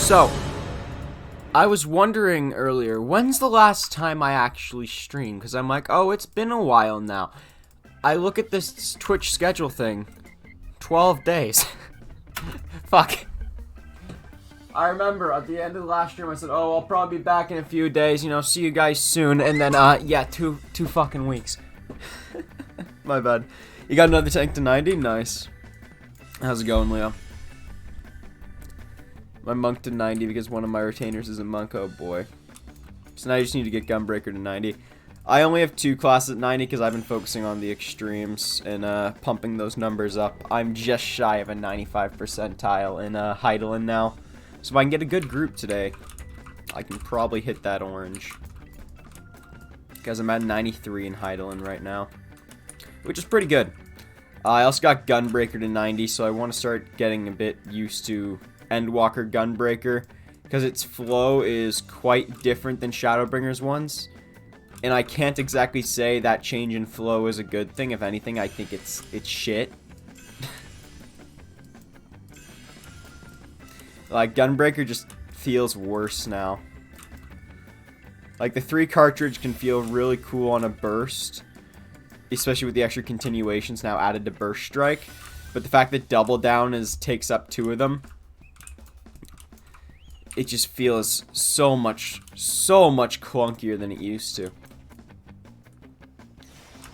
So, I was wondering earlier, when's the last time I actually streamed? Because I'm like, oh, it's been a while now. I look at this Twitch schedule thing. 12 days. Fuck. I remember at the end of the last stream I said, oh, I'll probably be back in a few days, you know, see you guys soon. And then, yeah, two fucking weeks. My bad. You got another tank to 90? Nice. How's it going, Leo? My monk to 90 because one of my retainers is a monk. Oh boy. So now I just need to get Gunbreaker to 90. I only have 2 classes at 90 because I've been focusing on the extremes and pumping those numbers up. I'm just shy of a 95 percentile in Hydaelyn now. So if I can get a good group today, I can probably hit that orange. Because I'm at 93 in Hydaelyn right now, which is pretty good. I also got Gunbreaker to 90, so I want to start getting a bit used to Endwalker Gunbreaker, because its flow is quite different than Shadowbringer's ones, and I can't exactly say that change in flow is a good thing. If anything, I think it's shit. Like, Gunbreaker just feels worse now. Like, the 3 cartridge can feel really cool on a burst, especially with the extra continuations now added to Burst Strike, but the fact that Double Down takes up 2 of them, it just feels so much clunkier than it used to.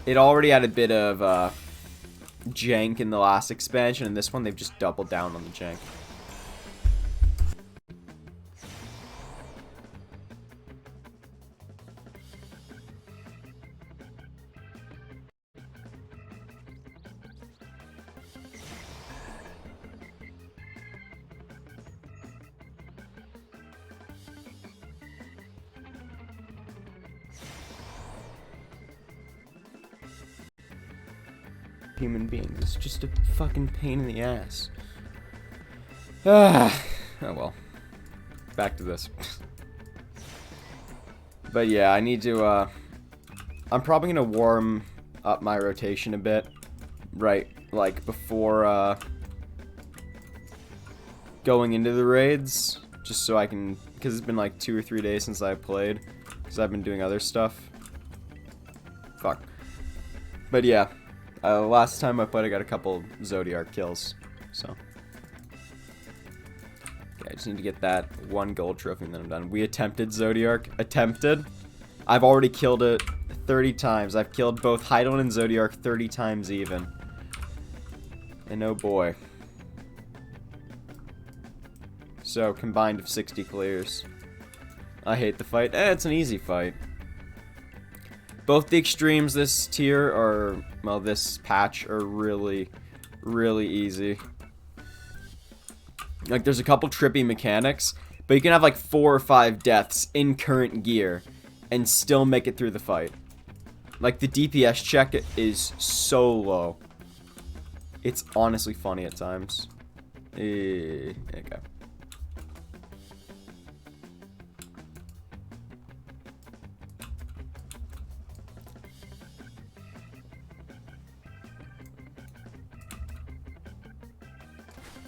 It already had a bit of jank in the last expansion, and this one they've just doubled down on the jank. Human beings. It's just a fucking pain in the ass. Oh well. Back to this. But yeah, I need to, I'm probably gonna warm up my rotation a bit. Right, like, before, going into the raids. Just so I can, because it's been like 2 or 3 days since I played. Because I've been doing other stuff. Fuck. But yeah. Last time I played, I got a couple Zodiark kills, so. Yeah, just need to get that 1 gold trophy and then I'm done. We attempted Zodiark. Attempted? I've already killed it 30 times. I've killed both Hydaelyn and Zodiark 30 times even. And oh boy. So, combined of 60 clears. I hate the fight. It's an easy fight. Both the extremes this tier are, well, this patch are really, really easy. Like, there's a couple trippy mechanics, but you can have like 4 or 5 deaths in current gear and still make it through the fight. Like, the DPS check is so low. It's honestly funny at times. Okay.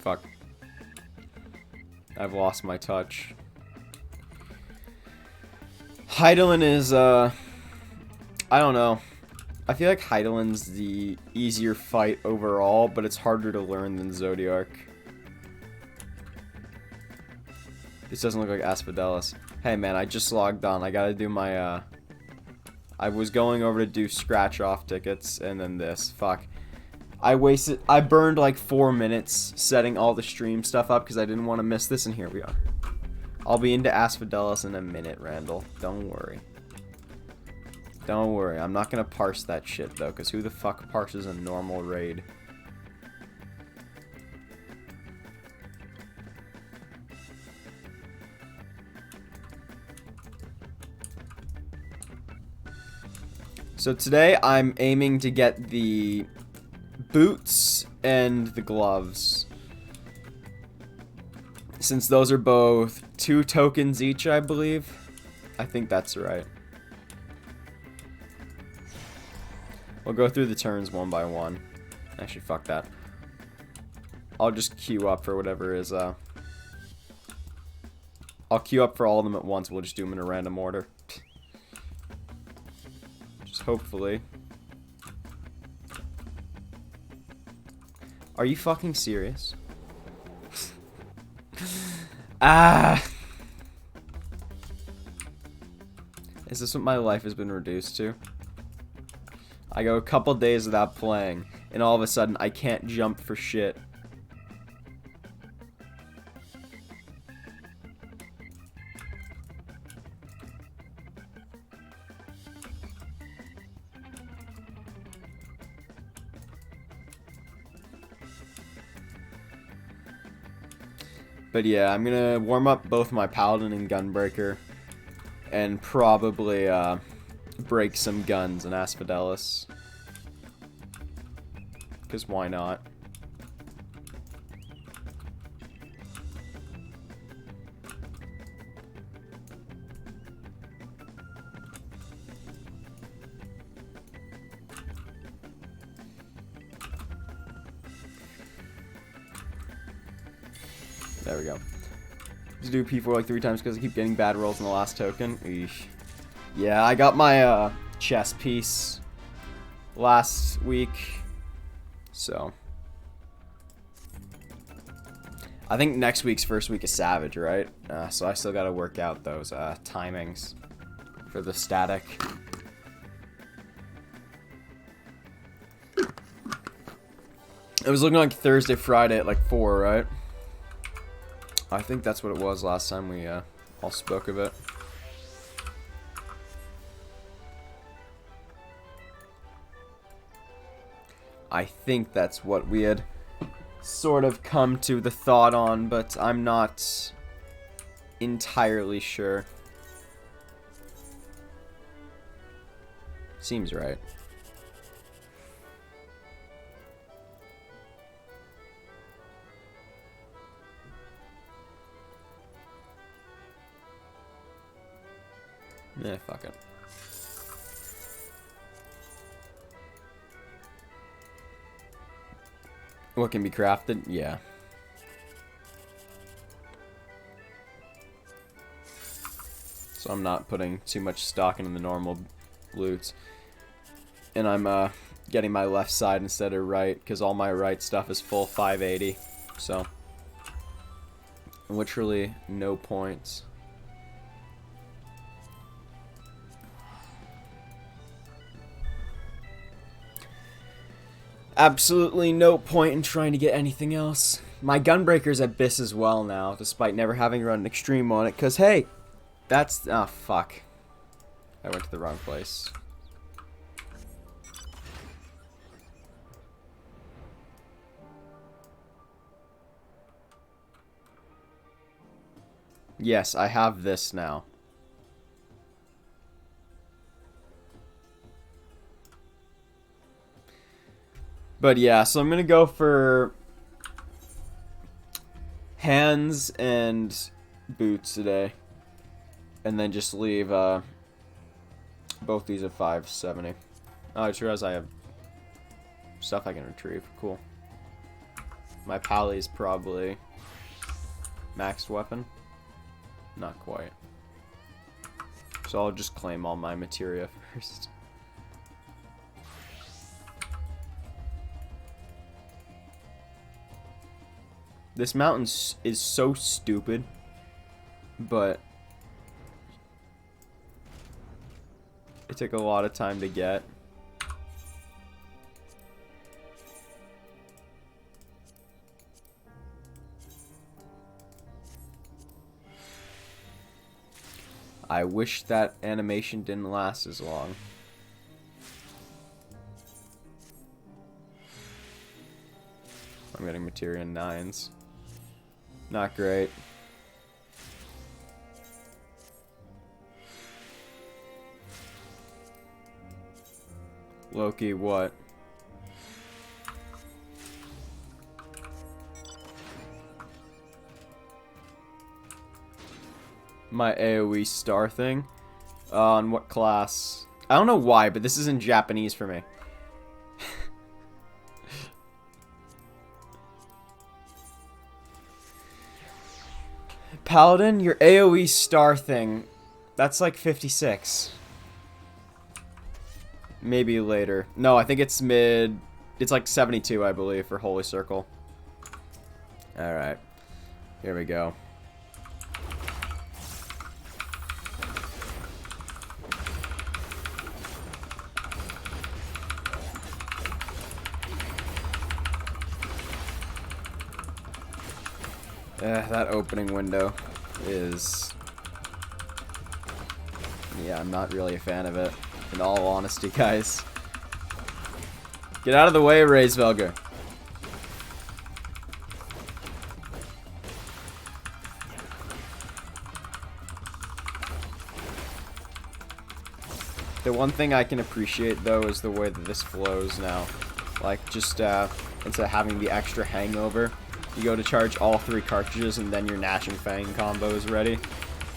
Fuck. I've lost my touch. Hydaelyn is, I don't know. I feel like Hydaelyn's the easier fight overall, but it's harder to learn than Zodiark. This doesn't look like Asphodelos. Hey man, I just logged on. I gotta do my, I was going over to do scratch-off tickets, and then this. Fuck. I burned like 4 minutes setting all the stream stuff up because I didn't want to miss this, and here we are. I'll be into Asphodelos in a minute, Randall. Don't worry. Don't worry. I'm not going to parse that shit, though, because who the fuck parses a normal raid? So today I'm aiming to get the boots and the gloves, since those are both 2 tokens each, I believe. I think that's right. We'll go through the turns one by one. Actually, fuck that. I'll just queue up for whatever is, I'll queue up for all of them at once. We'll just do them in a random order. Just hopefully. Are you fucking serious? Ah! Is this what my life has been reduced to? I go a couple days without playing, and all of a sudden I can't jump for shit. But yeah, I'm gonna warm up both my Paladin and Gunbreaker, and probably break some guns in Asphodelos. Because why not? There we go. Just do P4 like 3 times because I keep getting bad rolls in the last token. Eesh. Yeah, I got my chess piece last week, so I think next week's first week is Savage, right? So I still gotta work out those timings for the static. It was looking like Thursday, Friday at like 4, right? I think that's what it was last time we all spoke of it. I think that's what we had sort of come to the thought on, but I'm not entirely sure. Seems right. Yeah, fuck it. What can be crafted? Yeah. So I'm not putting too much stock into the normal loots. And I'm getting my left side instead of right, because all my right stuff is full 580. So Literally no points. Absolutely no point in trying to get anything else. My Gunbreaker's at Biss as well now, despite never having run an extreme on it. Because, hey, that's... Oh, fuck. I went to the wrong place. Yes, I have this now. But yeah, so I'm going to go for hands and boots today. And then just leave both these at 570. Oh, I just realized I have stuff I can retrieve. Cool. My Pally's probably maxed weapon. Not quite. So I'll just claim all my materia first. This mountain is so stupid, but it took a lot of time to get. I wish that animation didn't last as long. I'm getting materia in 9s. Not great. Loki, what? My AoE star thing? On what class? I don't know why, but this is in Japanese for me. Paladin, your AoE star thing, that's like 56. Maybe later. No, I think it's mid... It's like 72, I believe, for Holy Circle. Alright. Here we go. That opening window is... Yeah, I'm not really a fan of it. In all honesty, guys. Get out of the way, Raisvelger. The one thing I can appreciate, though, is the way that this flows now. Like, just, instead of having the extra hangover, you go to charge all 3 cartridges, and then your Gnashing Fang combo is ready.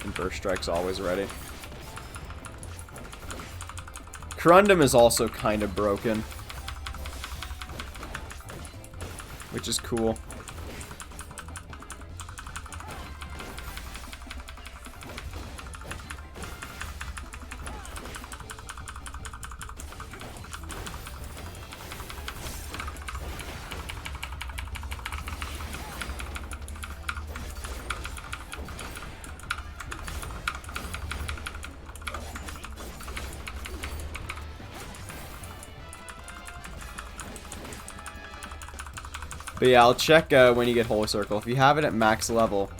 And Burst Strike's always ready. Corundum is also kind of broken, which is cool. But yeah, I'll check when you get Holy Circle. If you have it at max level,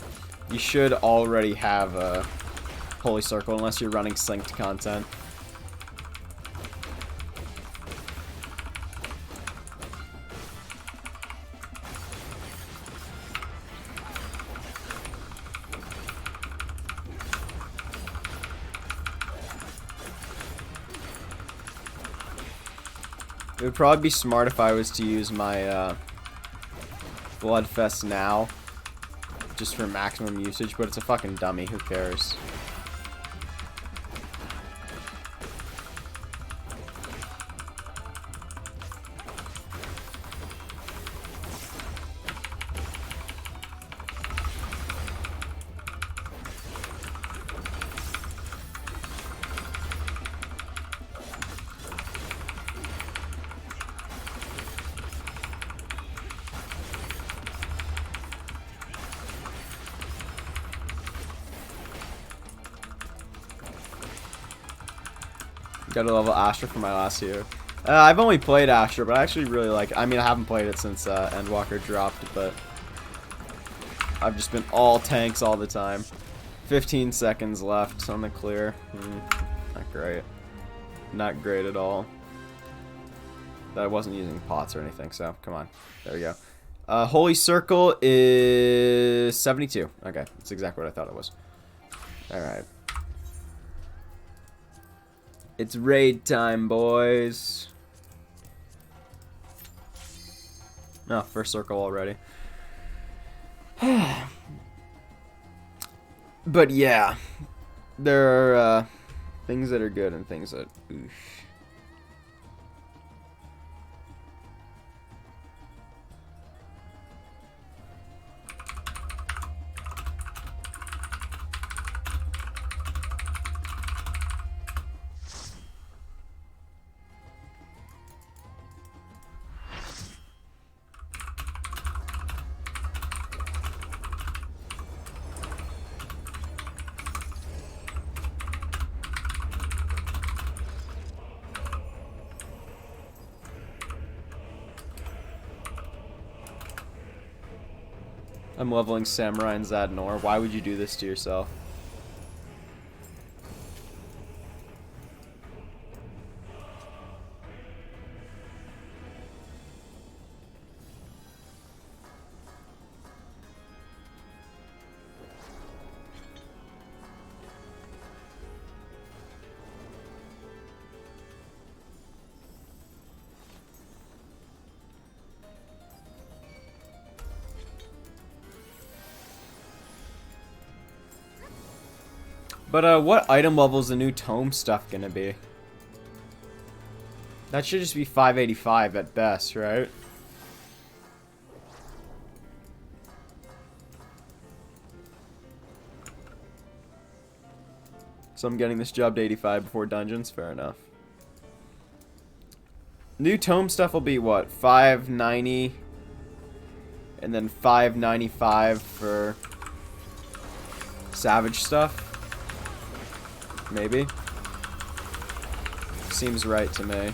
you should already have Holy Circle, unless you're running synced content. It would probably be smart if I was to use my Bloodfest now, just for maximum usage, but it's a fucking dummy, who cares? Got a level Astra for my last year. I've only played Astra, but I actually really like it. I mean, I haven't played it since Endwalker dropped, but I've just been all tanks all the time. 15 seconds left on the clear. Not great. Not great at all. But I wasn't using pots or anything, so come on. There we go. Holy Circle is 72. Okay, that's exactly what I thought it was. Alright. It's raid time, boys. Oh, first circle already. But yeah, there are things that are good and things that oof. I'm leveling Samurai and Zadnor. Why would you do this to yourself? But what item level is the new tome stuff gonna be? That should just be 585 at best, right? So I'm getting this job to 85 before dungeons? Fair enough. New tome stuff will be what? 590 and then 595 for Savage stuff? Maybe. Seems right to me.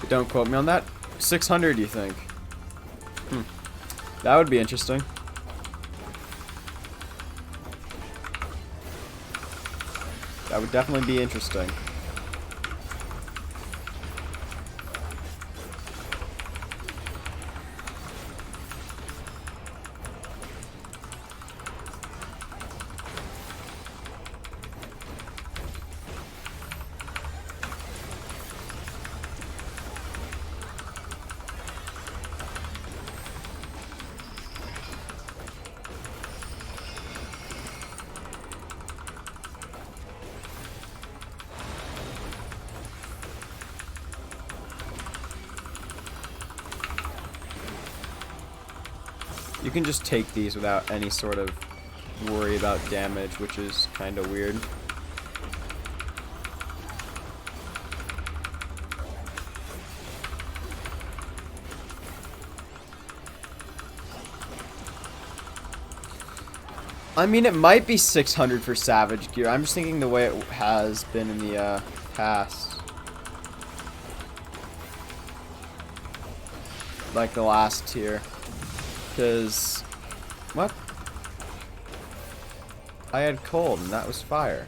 But don't quote me on that. 600, you think? That would be interesting. That would definitely be interesting. You can just take these without any sort of worry about damage, which is kind of weird. I mean, it might be 600 for Savage gear. I'm just thinking the way it has been in the past. Like the last tier. Because, what? I had cold and that was fire.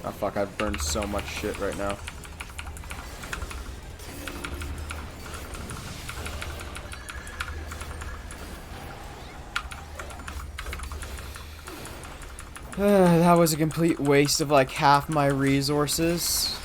Oh fuck, I've burned so much shit right now. That was a complete waste of like half my resources.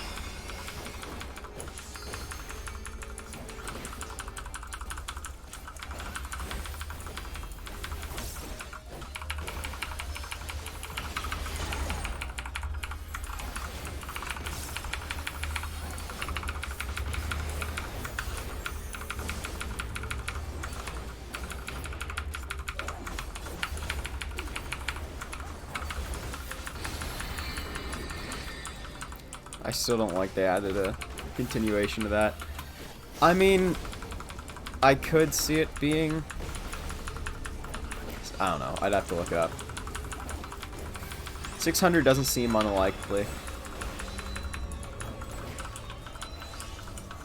I still don't like they added a continuation to that. I mean, I could see it being... I don't know. I'd have to look it up. 600 doesn't seem unlikely.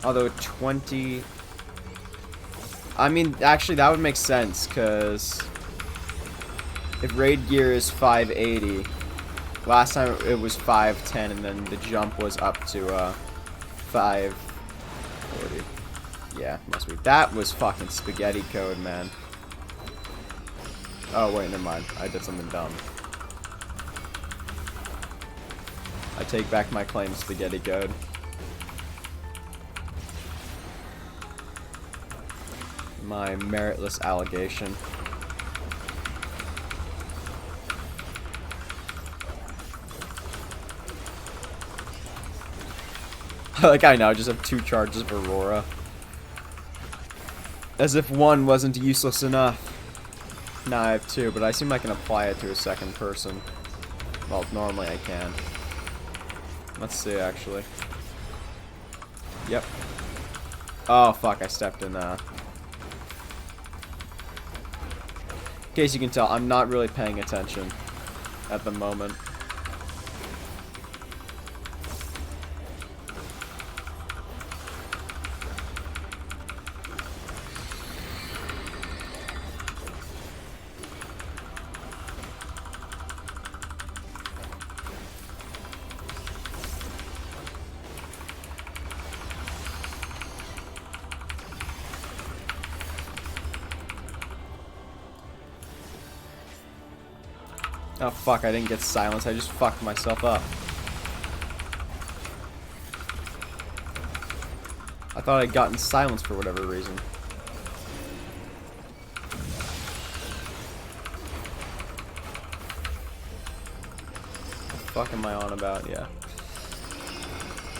Although 20... I mean, actually, that would make sense, because if raid gear is 580, last time it was 510, and then the jump was up to 540. Yeah, must be. That was fucking spaghetti code, man. Oh, wait, never mind. I did something dumb. I take back my claim, spaghetti code. My meritless allegation. Like, I know, I just have 2 charges of Aurora. As if one wasn't useless enough. Now I have 2, but I assume I can apply it to a second person. Well, normally I can. Let's see, actually. Yep. Oh, fuck, I stepped in that. In case you can tell, I'm not really paying attention at the moment. Oh fuck, I didn't get silence, I just fucked myself up. I thought I'd gotten silence for whatever reason. What the fuck am I on about? Yeah.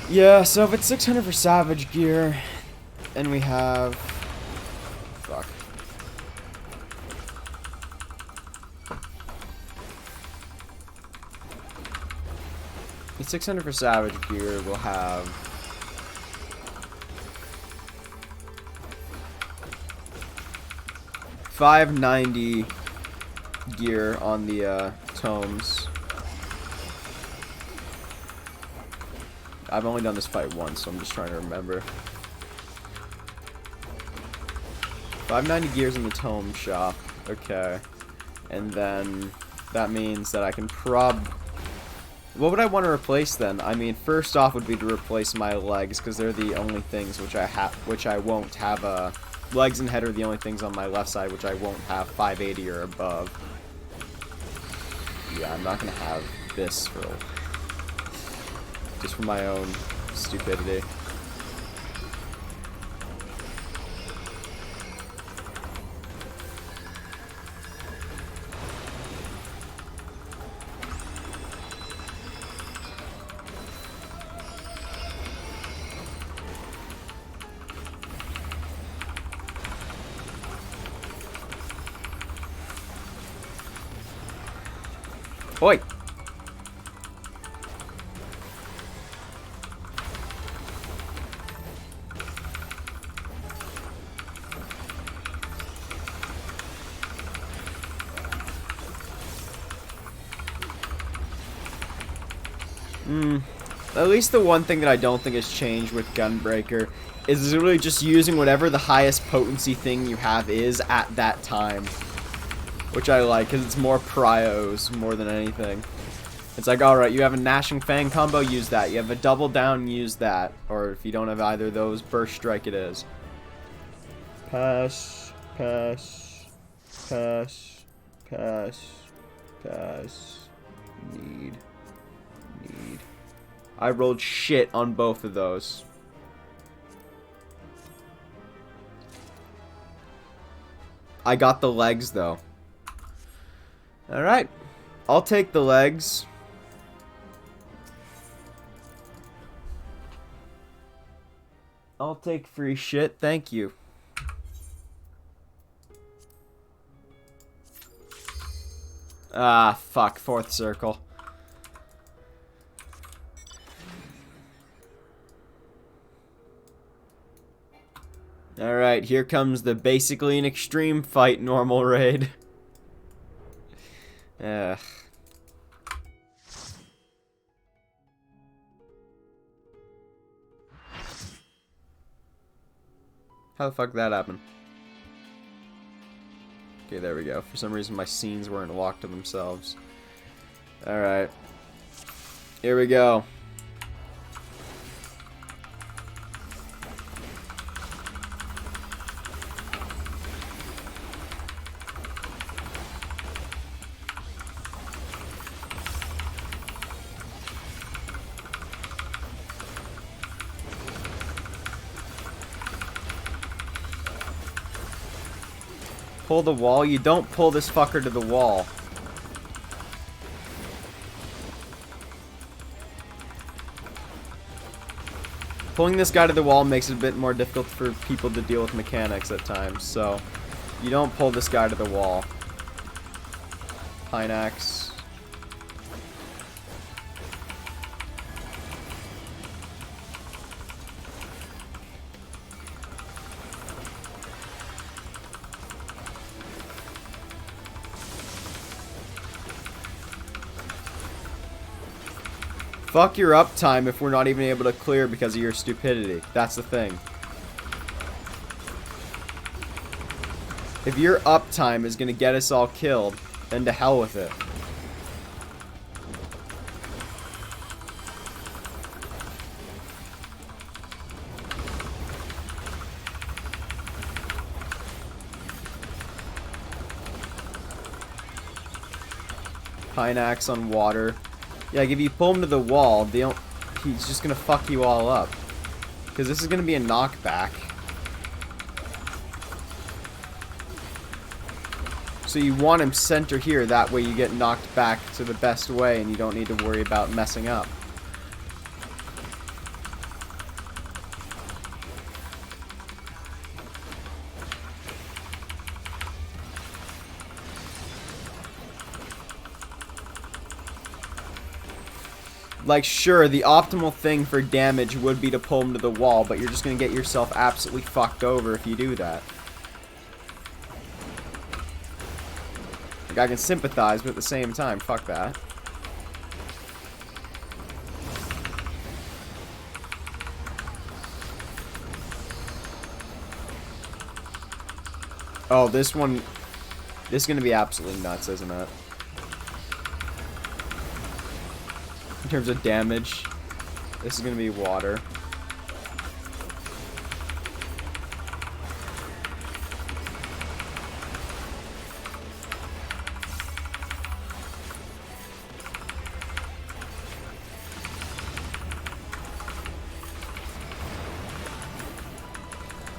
Yeah, so if it's 600 for Savage gear, and we have... Fuck. It's 600 for Savage gear, we'll have... $590 gear on the tomes. I've only done this fight once, so I'm just trying to remember. 590 gears in the tome shop. Okay. And then that means that I can what would I want to replace then? I mean, first off would be to replace my legs, because they're the only things which I won't have legs and head are the only things on my left side which I won't have 580 or above. Yeah, I'm not gonna have this for just for my own stupidity. Oi! At least the one thing that I don't think has changed with Gunbreaker is literally just using whatever the highest potency thing you have is at that time. Which I like, because it's more prios more than anything. It's like, alright, you have a Gnashing Fang combo, use that. You have a Double Down, use that. Or if you don't have either of those, Burst Strike it is. Pass, pass, pass, pass, pass, need. I rolled shit on both of those. I got the legs, though. Alright. I'll take the legs. I'll take free shit. Thank you. Ah, fuck. 4th circle. Alright, here comes the basically an extreme fight normal raid. Ugh. How the fuck did that happen? Okay, there we go. For some reason my scenes weren't locked to themselves. Alright. Here we go. Pull the wall? You don't pull this fucker to the wall. Pulling this guy to the wall makes it a bit more difficult for people to deal with mechanics at times, so you don't pull this guy to the wall. Pine axe. Fuck your uptime if we're not even able to clear because of your stupidity. That's the thing. If your uptime is gonna get us all killed, then to hell with it. Pine axe on water. Yeah, like if you pull him to the wall, he's just gonna fuck you all up. Because this is gonna be a knockback. So you want him center here, that way you get knocked back to the best way and you don't need to worry about messing up. Like, sure, the optimal thing for damage would be to pull him to the wall, but you're just gonna get yourself absolutely fucked over if you do that. Like, I can sympathize, but at the same time, fuck that. Oh, this is gonna be absolutely nuts, isn't it? In terms of damage, this is gonna be water.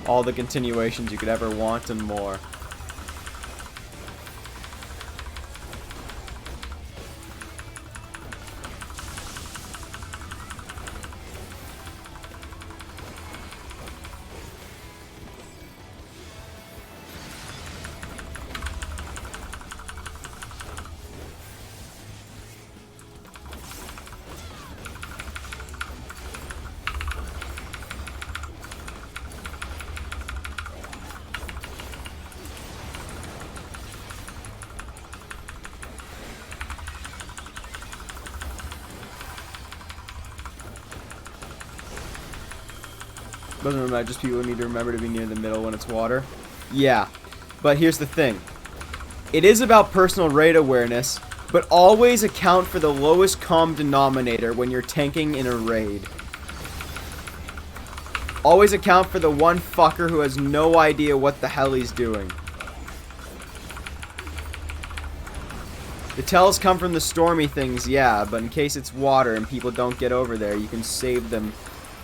All the continuations you could ever want and more. Doesn't remember, just people need to remember to be near the middle when it's water. Yeah, but here's the thing. It is about personal raid awareness, but always account for the lowest common denominator when you're tanking in a raid. Always account for the one fucker who has no idea what the hell he's doing. The tells come from the stormy things, yeah, but in case it's water and people don't get over there, you can save them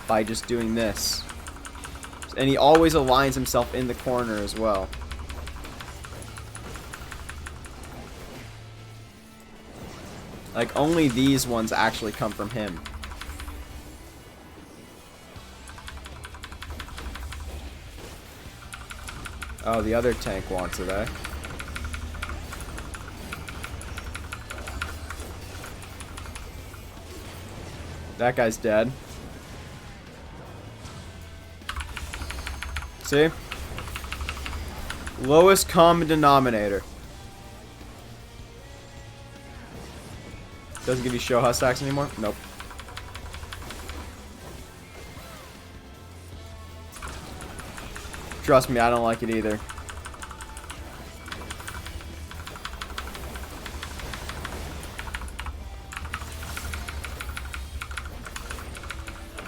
by just doing this. And he always aligns himself in the corner as well. Like, only these ones actually come from him. Oh, the other tank wants it, eh? That guy's dead. See? Lowest common denominator. Doesn't give you Shoha stacks anymore? Nope. Trust me, I don't like it either.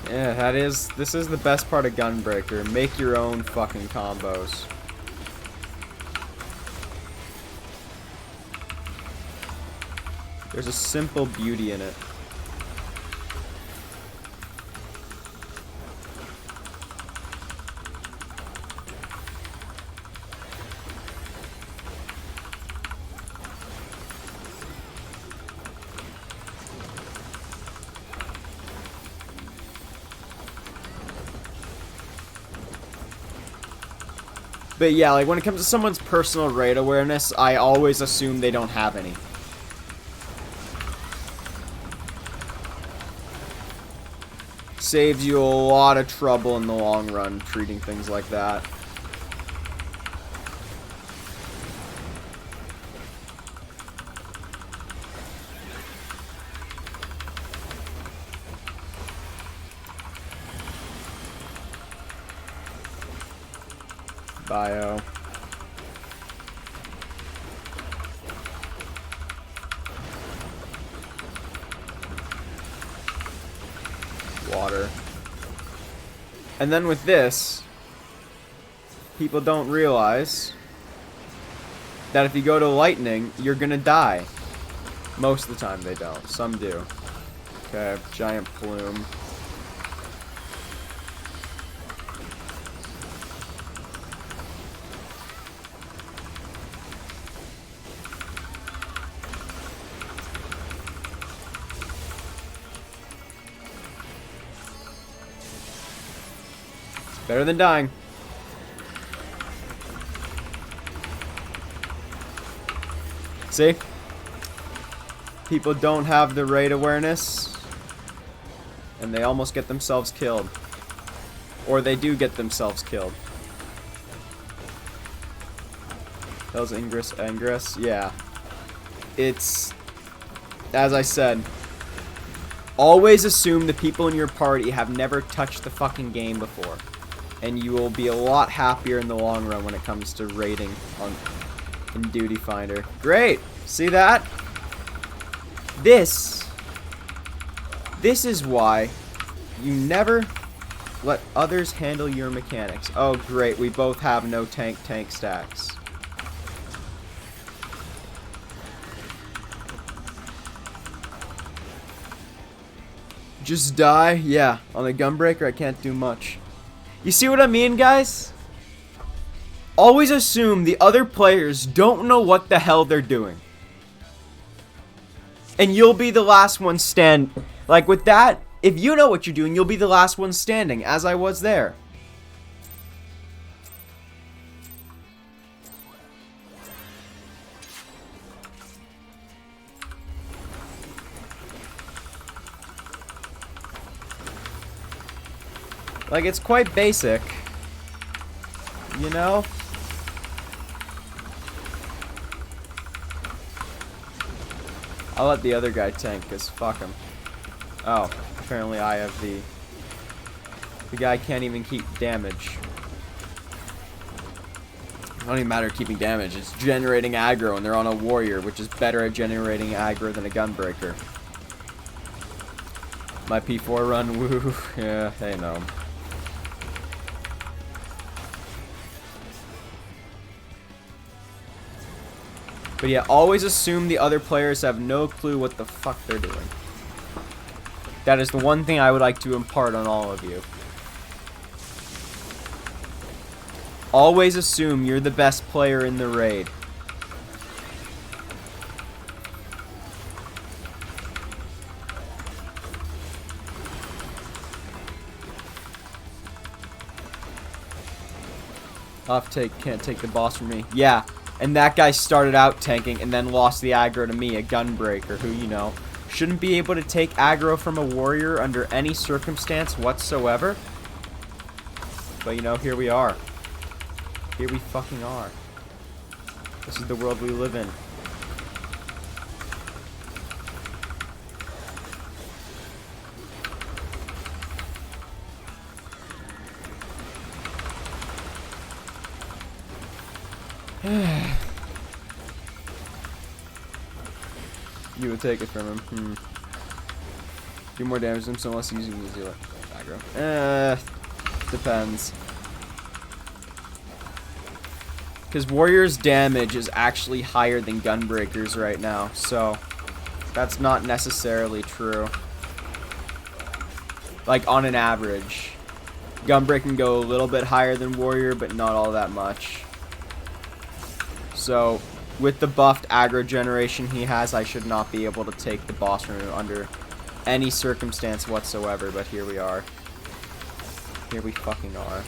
Yeah, this is the best part of Gunbreaker. Make your own fucking combos. There's a simple beauty in it. But yeah, like when it comes to someone's personal raid awareness, I always assume they don't have any. Saves you a lot of trouble in the long run treating things like that. Bio. Water. And then with this, people don't realize that if you go to lightning, you're gonna die. Most of the time they don't. Some do. Okay, giant plume. Better than dying. See? People don't have the raid awareness, and they almost get themselves killed. Or they do get themselves killed. That was Ingress, yeah. It's, as I said, always assume the people in your party have never touched the fucking game before. And you will be a lot happier in the long run when it comes to raiding in Duty Finder. Great! See that? This is why you never let others handle your mechanics. Oh great, we both have no tank stacks. Just die? Yeah, on the Gunbreaker I can't do much. You see what I mean, guys? Always assume the other players don't know what the hell they're doing. And you'll be the last one like with that, if you know what you're doing, you'll be the last one standing, as I was there. Like, it's quite basic, you know? I'll let the other guy tank, because fuck him. Oh, apparently I have the guy can't even keep damage. It don't even matter keeping damage, it's generating aggro, and they're on a warrior, which is better at generating aggro than a Gunbreaker. My P4 run, woo, yeah, they know. But yeah, always assume the other players have no clue what the fuck they're doing. That is the one thing I would like to impart on all of you. Always assume you're the best player in the raid. Can't take the boss from me. Yeah. And that guy started out tanking and then lost the aggro to me, a Gunbreaker, who, you know, shouldn't be able to take aggro from a warrior under any circumstance whatsoever. But, you know, here we are. Here we fucking are. This is the world we live in. You would take it from him. Do more damage than someone else using easy aggro. Depends. Because Warrior's damage is actually higher than Gunbreaker's right now, so that's not necessarily true. Like, on an average. Gunbreaker can go a little bit higher than Warrior, but not all that much. So, with the buffed aggro generation he has, I should not be able to take the boss room under any circumstance whatsoever, but here we are. Here we fucking are.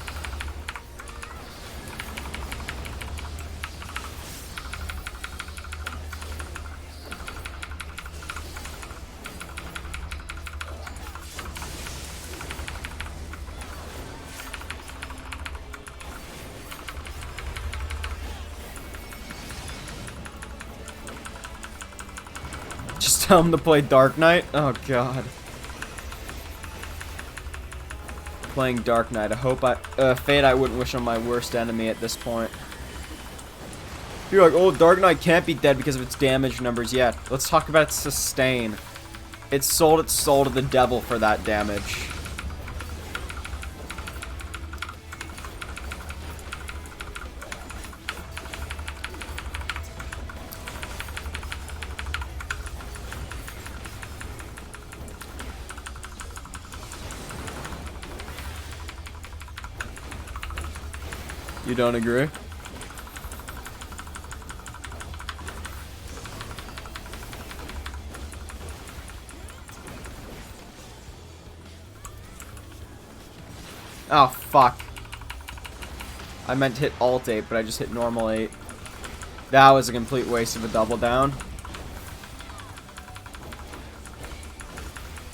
Just tell him to play Dark Knight? Oh god. Playing Dark Knight. I hope Fate I wouldn't wish on my worst enemy at this point. You're like, oh, Dark Knight can't be dead because of its damage numbers. Yeah, let's talk about its sustain. It sold its soul to the devil for that damage. You don't agree? Oh, fuck. I meant to hit Alt 8, but I just hit normal 8. That was a complete waste of a double down.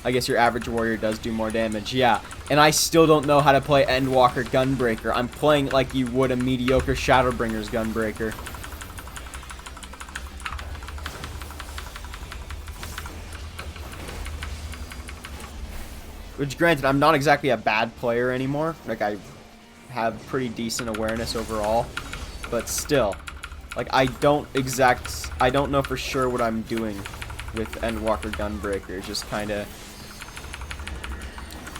I guess your average warrior does do more damage, yeah. And I still don't know how to play Endwalker Gunbreaker. I'm playing it like you would a mediocre Shadowbringers Gunbreaker. Which, granted, I'm not exactly a bad player anymore. Like, I have pretty decent awareness overall. But still, like, I don't know for sure what I'm doing with Endwalker Gunbreaker. It's just kind of...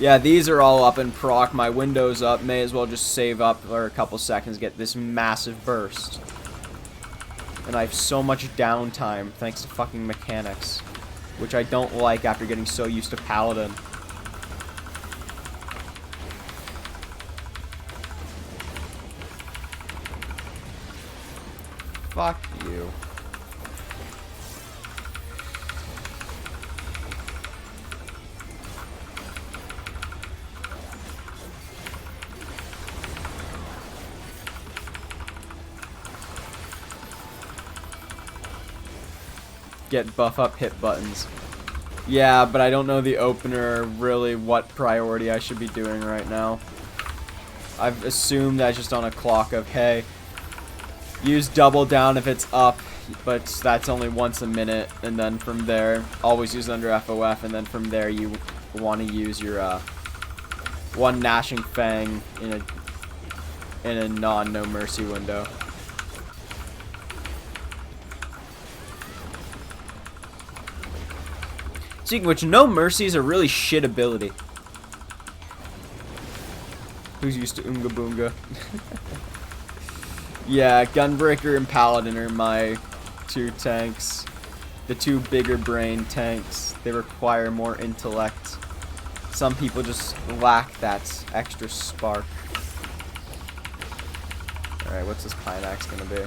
Yeah, these are all up in proc. My window's up. May as well just save up for a couple seconds, get this massive burst. And I have so much downtime thanks to fucking mechanics. Which I don't like after getting so used to Paladin. Fuck you. Get buff up hit buttons. Yeah, but I don't know the opener really what priority I should be doing right now. I've assumed that's just on a clock of, hey, use double down if it's up, but that's only once a minute, and then from there, always use under FOF, and then from there you want to use your one Gnashing Fang in a non-no mercy window. Speaking of which, no mercy is a really shit ability. Who's used to Oonga Boonga? Yeah, Gunbreaker and Paladin are my two tanks. The two bigger brain tanks. They require more intellect. Some people just lack that extra spark. Alright, what's this Pine Axe gonna be?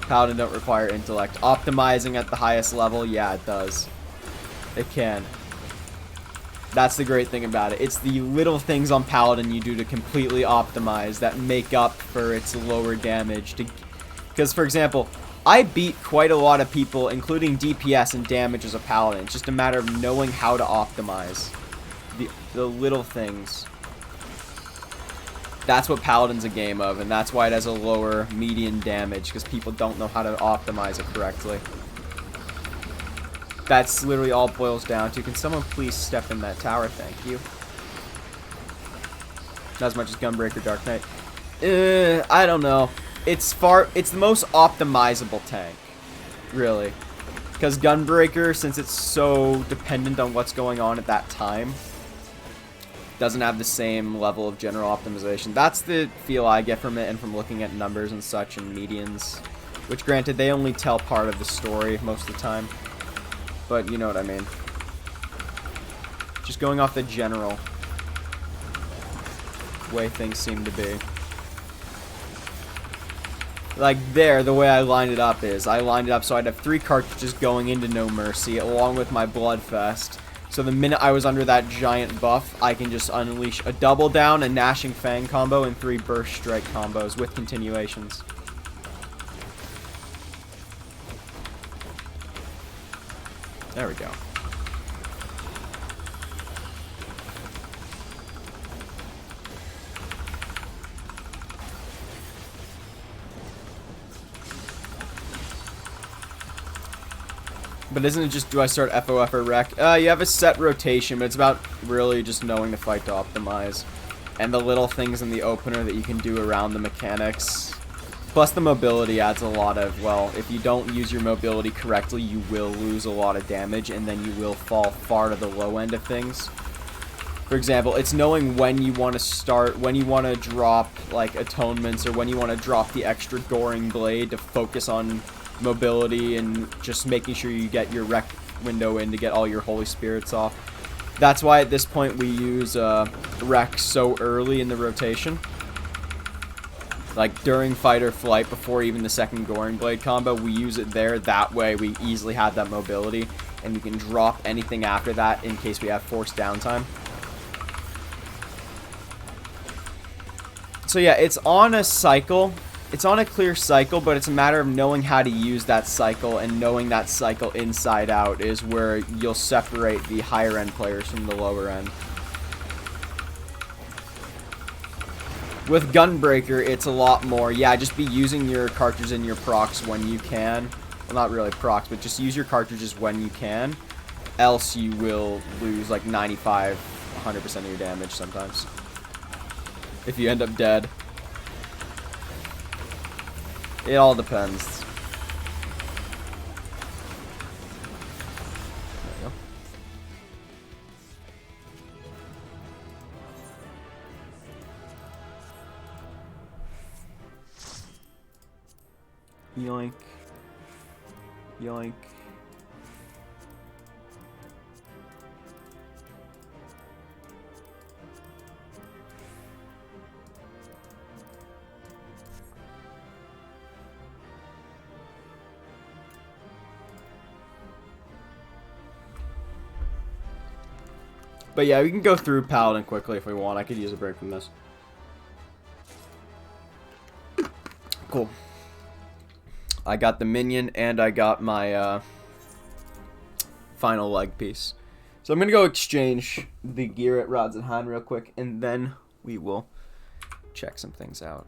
Paladin don't require intellect. Optimizing at the highest level, yeah, it does. It can. That's the great thing about it. It's the little things on Paladin you do to completely optimize that make up for its lower damage. Because, for example, I beat quite a lot of people, including DPS and damage as a Paladin. It's just a matter of knowing how to optimize the little things. That's what Paladin's a game of, and that's why it has a lower median damage, because people don't know how to optimize it correctly. That's literally all it boils down to. Can someone please step in that tower? Thank you. Not as much as Gunbreaker Dark Knight. I don't know. It's the most optimizable tank, really. Because Gunbreaker, since it's so dependent on what's going on at that time, doesn't have the same level of general optimization. That's the feel I get from it, and from looking at numbers and such and medians. Which, granted, they only tell part of the story most of the time. But you know what I mean. Just going off the general way things seem to be. Like there, the way I lined it up is, I lined it up so I'd have 3 cartridges going into No Mercy, along with my Bloodfest. So the minute I was under that giant buff, I can just unleash a Double Down, a Gnashing Fang combo, and 3 Burst Strike combos with continuations. There we go. But isn't it just, do I start FOF or Wreck? You have a set rotation, but it's about really just knowing the fight to optimize. And the little things in the opener that you can do around the mechanics. Plus the mobility adds a lot of, well, if you don't use your mobility correctly, you will lose a lot of damage, and then you will fall far to the low end of things. For example, it's knowing when you want to start, when you want to drop, like, atonements, or when you want to drop the extra Goring Blade to focus on mobility and just making sure you get your Wreck window in to get all your Holy Spirits off. That's why at this point we use Wreck so early in the rotation. Like during Fight or Flight, before even the second Goring Blade combo, we use it there. That way we easily have that mobility, and we can drop anything after that in case we have forced downtime. So yeah, it's on a cycle. It's on a clear cycle, but it's a matter of knowing how to use that cycle, and knowing that cycle inside out is where you'll separate the higher end players from the lower end. With Gunbreaker, it's a lot more, yeah, just be using your cartridges and your procs when you can. Well, not really procs, but just use your cartridges when you can. Else you will lose like 95, 100% of your damage sometimes. If you end up dead. It all depends. There we go. Yoink. Yoink. But yeah, we can go through Paladin quickly if we want. I could use a break from this. Cool. I got the minion, and I got my final leg piece. So I'm going to go exchange the gear at Rods and Han real quick, and then we will check some things out.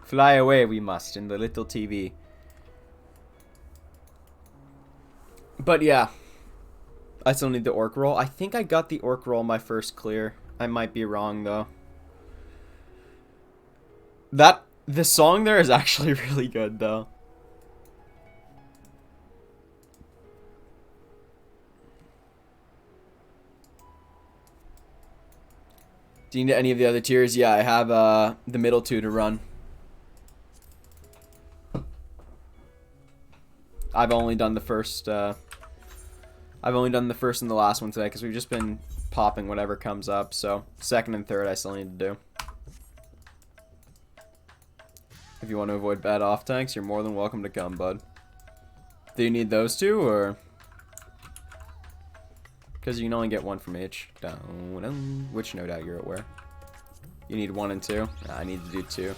Fly away we must in the little TV. But yeah. I still need the orc roll. I think I got the orc roll my first clear. I might be wrong though. The song there is actually really good though. Do you need any of the other tiers? Yeah, I have the middle 2 to run. I've only done the first I've only done the first and the last one today because we've just been popping whatever comes up. So, second and third I still need to do. If you want to avoid bad off tanks, you're more than welcome to come, bud. Do you need those two, or? Because you can only get one from each. Which no doubt you're aware. You need 1 and 2? Nah, I need to do 2.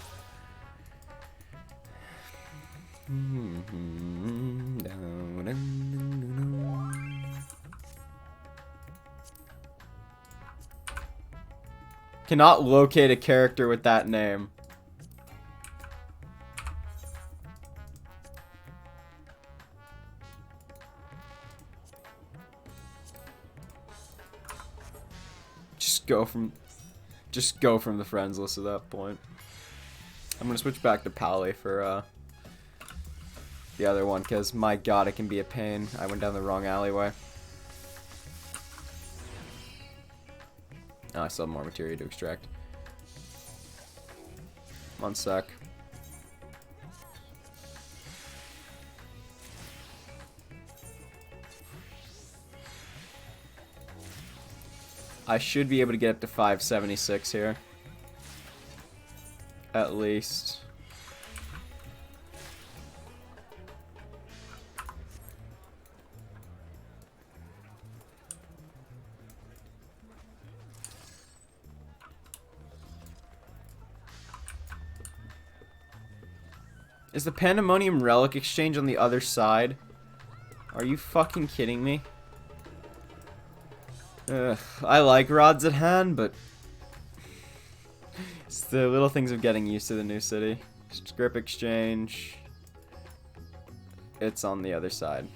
Cannot locate a character with that name. Just go from the friends list at that point. I'm gonna switch back to Pally for the other one, because my god, it can be a pain. I went down the wrong alleyway. Oh, I still have more materia to extract. 1 sec. I should be able to get up to 576 here. At least. Is the Pandemonium Relic Exchange on the other side? Are you fucking kidding me? Ugh, I like Rods at Hand, but it's the little things of getting used to the new city. Script Exchange. It's on the other side.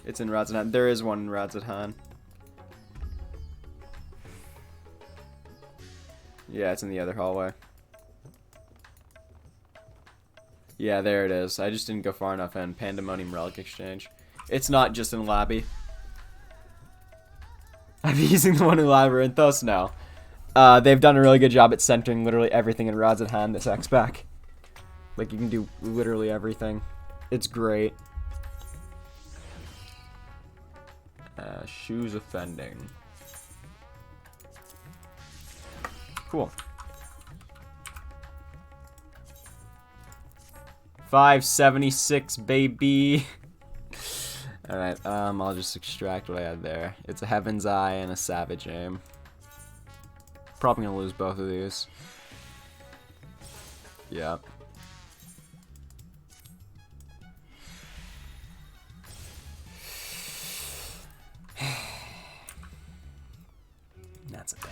It's in Rods at Hand. There is one in Rods at Hand. Yeah, it's in the other hallway. Yeah, there it is. I just didn't go far enough in. Pandemonium Relic Exchange. It's not just in Labby. I'm using the one in Labyrinthos now. They've done a really good job at centering literally everything in Rods at Hand this X-Pack. Like, you can do literally everything. It's great. Shoes offending. Cool. 576, baby. Alright, I'll just extract what I had there. It's a Heaven's Eye and a Savage Aim. Probably gonna lose both of these. Yeah. That's a pain.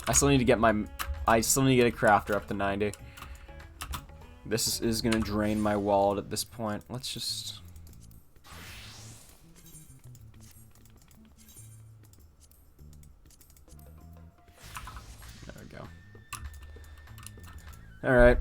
I still need to get a crafter up to 90. This is gonna drain my wallet at this point. Let's just... There we go. Alright.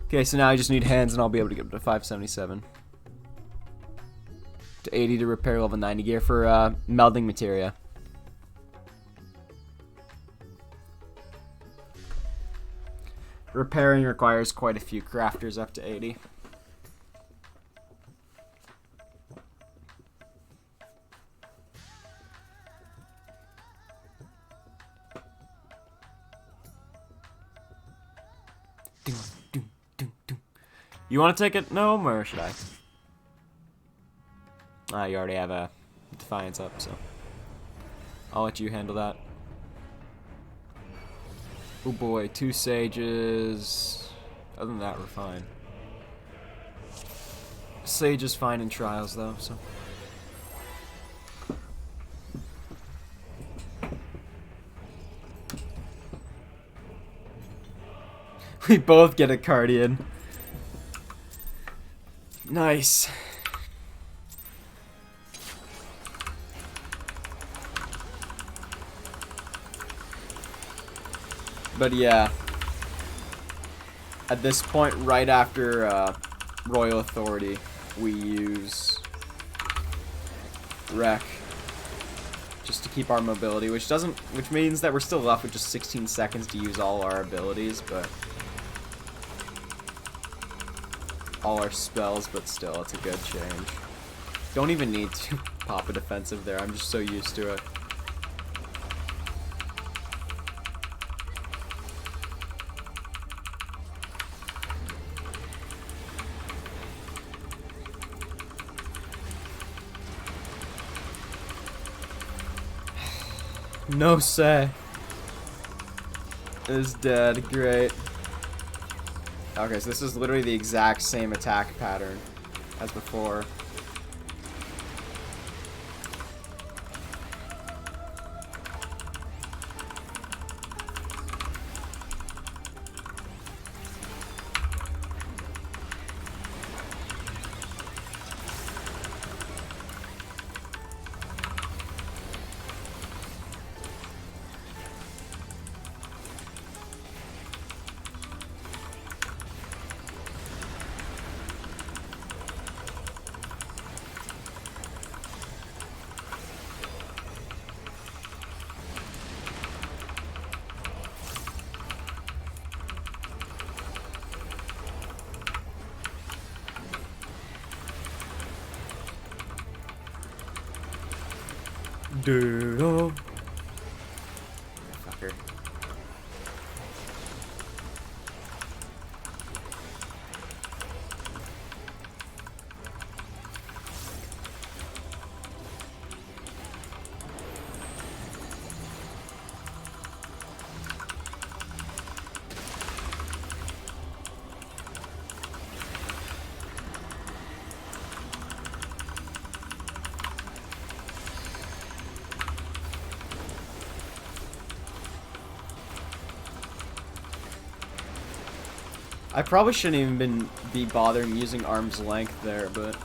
Okay, so now I just need hands and I'll be able to get up to 577. To 80 to repair level 90 gear for melding materia. Repairing requires quite a few crafters up to 80. You want to take it, Gnome, or should I? Ah, you already have a Defiance up, so I'll let you handle that. Oh boy, 2 sages. Other than that, we're fine. Sage is fine in trials, though, so. We both get a Cardian. Nice. But yeah, at this point, right after Royal Authority, we use Wreck just to keep our mobility, which means that we're still left with just 16 seconds to use all our abilities, but all our spells, but still, it's a good change. Don't even need to pop a defensive there. I'm just so used to it. No say. Is dead. Great. Okay, so this is literally the exact same attack pattern as before. Doodle. Fucker. I probably shouldn't even be bothering using arm's length there, but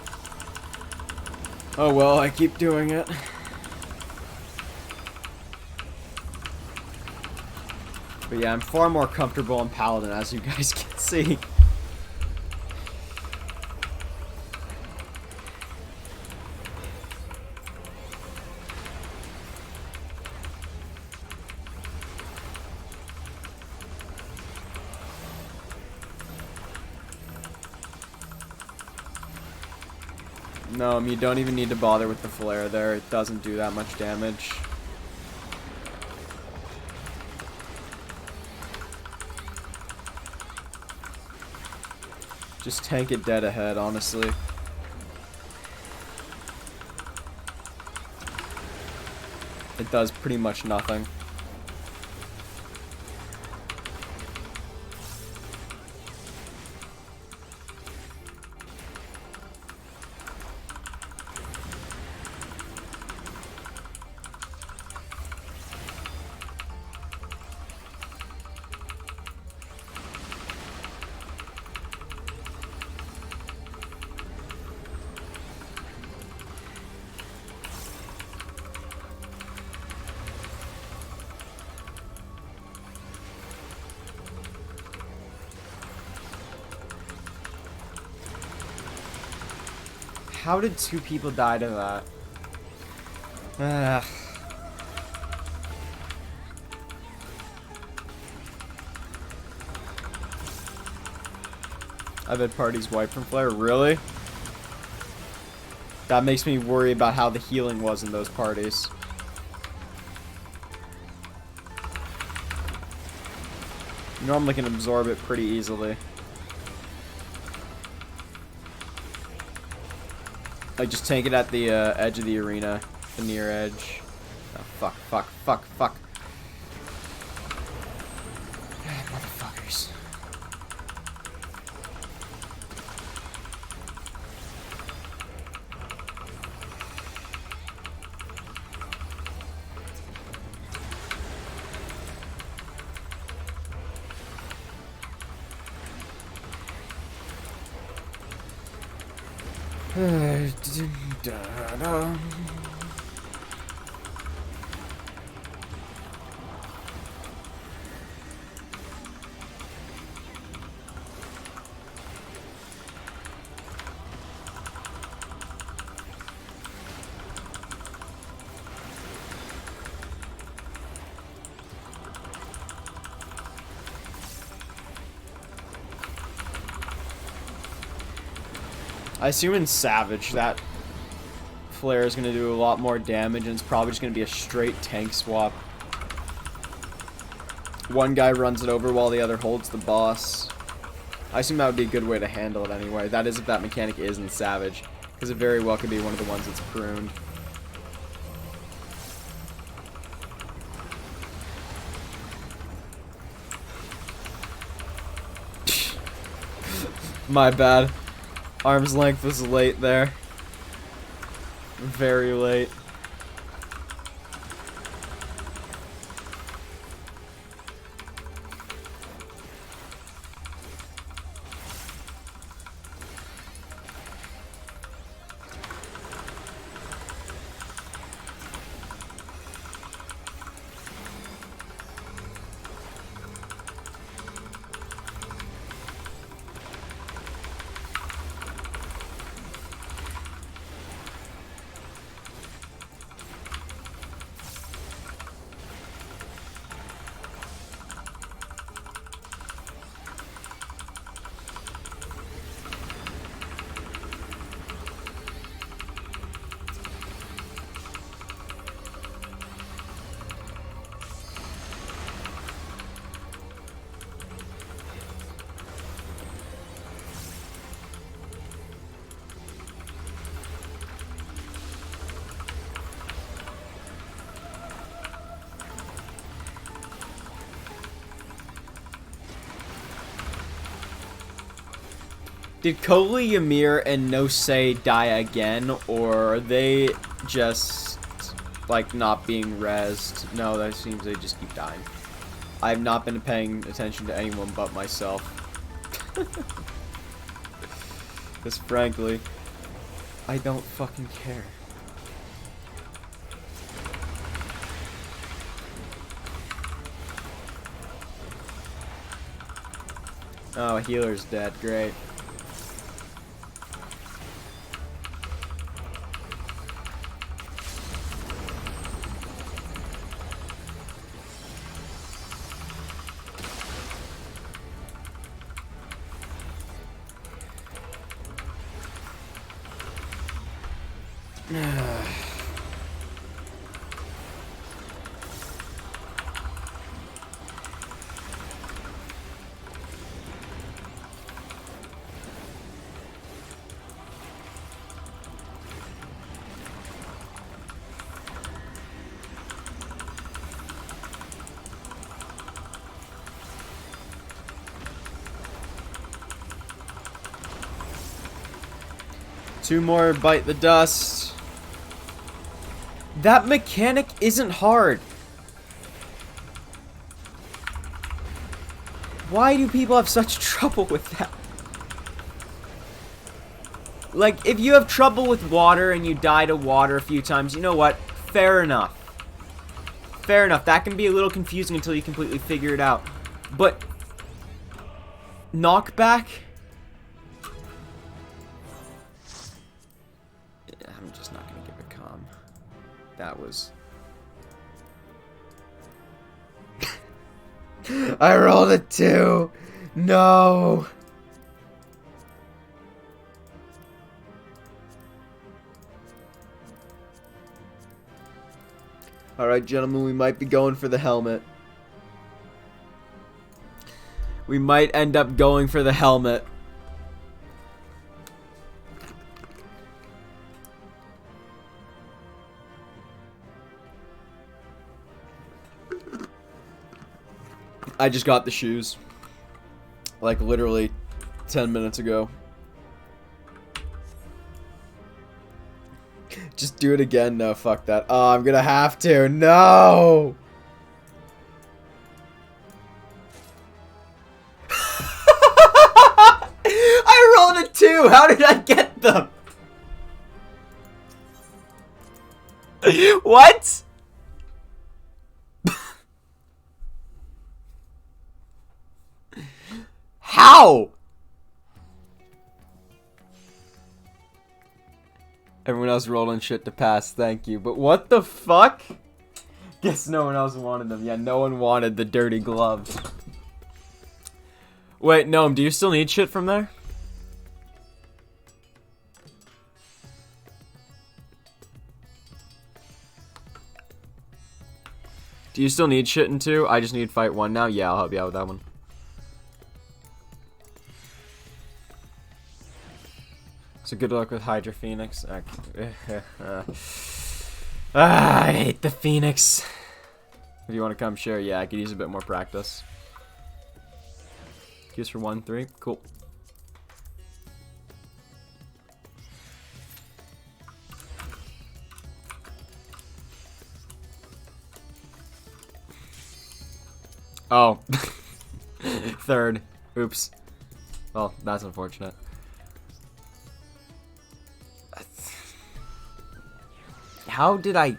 oh well, I keep doing it. But yeah, I'm far more comfortable in Paladin, as you guys can see. No, you don't even need to bother with the flare there. It doesn't do that much damage. Just tank it dead ahead, honestly. It does pretty much nothing. How did two people die to that? Ugh. I've had parties wiped from flare. Really? That makes me worry about how the healing was in those parties. You normally can absorb it pretty easily. Like, just tank it at the edge of the arena. The near edge. Oh, fuck, fuck, fuck, fuck. Motherfuckers. I assume in Savage that flare is going to do a lot more damage, and it's probably just going to be a straight tank swap. One guy runs it over while the other holds the boss. I assume that would be a good way to handle it anyway. That is if that mechanic is in Savage, because it very well could be one of the ones that's pruned. My bad. Arm's length was late there. Very late. Did Kohli, Ymir, and Nosei die again, or are they just, like, not being rezzed? No, that seems they just keep dying. I've not been paying attention to anyone but myself. Because, frankly, I don't fucking care. Oh, a healer's dead. Great. Two more bite the dust. That mechanic isn't hard. Why do people have such trouble with that? Like, if you have trouble with water and you die to water a few times, you know what? Fair enough. Fair enough. That can be a little confusing until you completely figure it out. But knockback? I'm just not gonna give a calm. That was... I rolled a 2! No! Alright, gentlemen, we might be going for the helmet. We might end up going for the helmet. I just got the shoes. Like, literally 10 minutes ago. Just do it again. No, fuck that. Oh, I'm gonna have to. No! I rolled a 2! How did I get them? What? How? Everyone else rolling shit to pass, thank you. But what the fuck? Guess no one else wanted them. Yeah, no one wanted the dirty gloves. Wait, Gnome, do you still need shit from there? Do you still need shit in 2? I just need fight 1 now. Yeah, I'll help you out with that one. So good luck with Hydra Phoenix. I hate the Phoenix. If you want to come share, yeah, I could use a bit more practice. Use for 1, 3. Cool. Oh. Third. Oops. Well, that's unfortunate. How did I...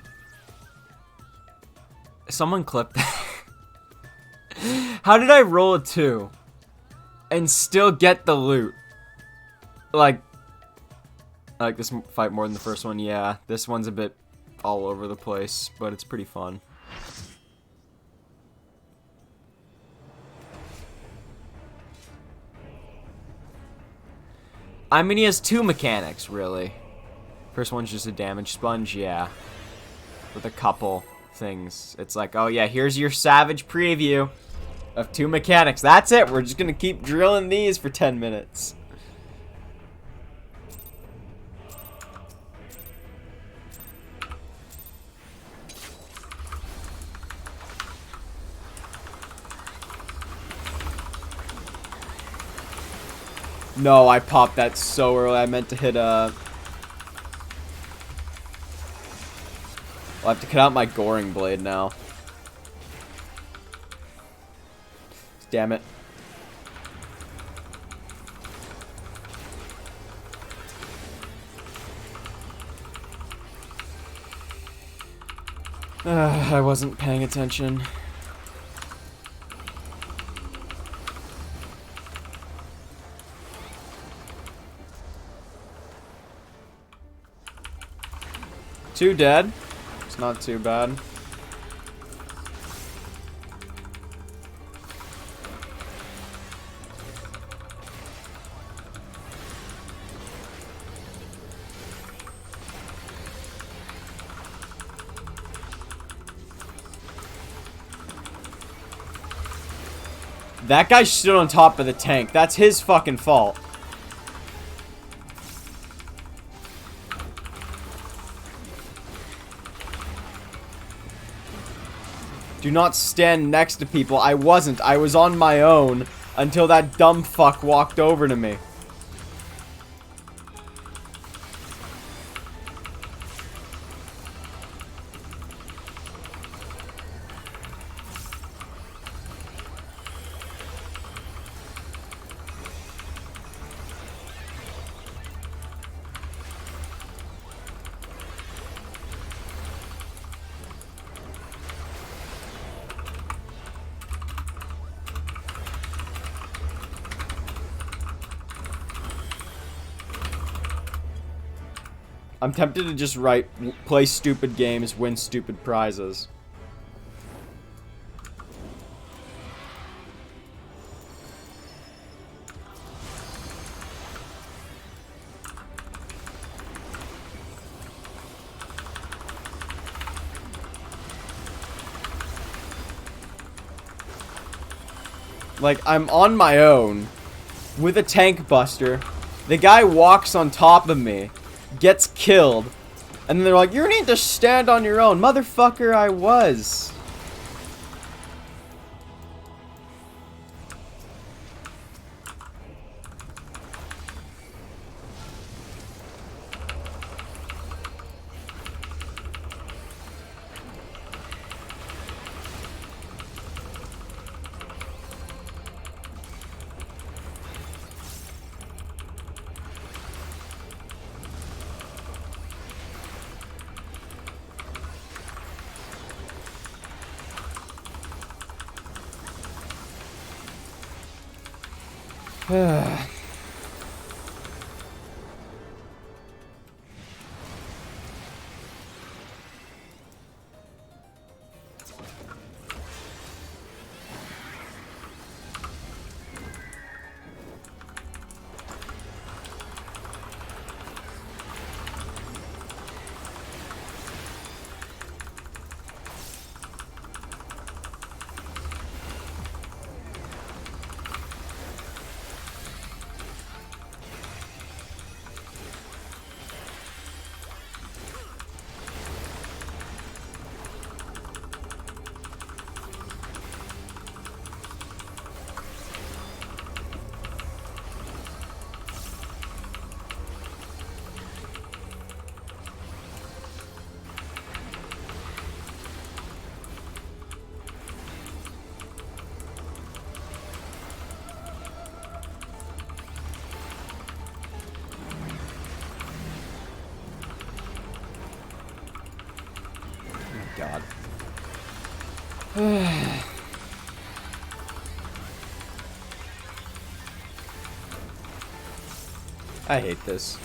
Someone clipped that. How did I roll a 2 and still get the loot? Like, I like this fight more than the first one. Yeah, this one's a bit all over the place, but it's pretty fun. I mean, he has 2 mechanics, really. First one's just a damage sponge, yeah. With a couple things. It's like, oh yeah, here's your savage preview of 2 mechanics. That's it. We're just gonna keep drilling these for 10 minutes. No, I popped that so early. I meant to hit a... I'll have to cut out my Goring Blade now. Damn it. I wasn't paying attention. Two dead. It's not too bad. That guy stood on top of the tank. That's his fucking fault. Do not stand next to people. I wasn't. I was on my own until that dumb fuck walked over to me. I'm tempted to just write, play stupid games, win stupid prizes. Like, I'm on my own with a tank buster. The guy walks on top of me, gets killed, and then they're like, you need to stand on your own. Motherfucker, I was. I hate this.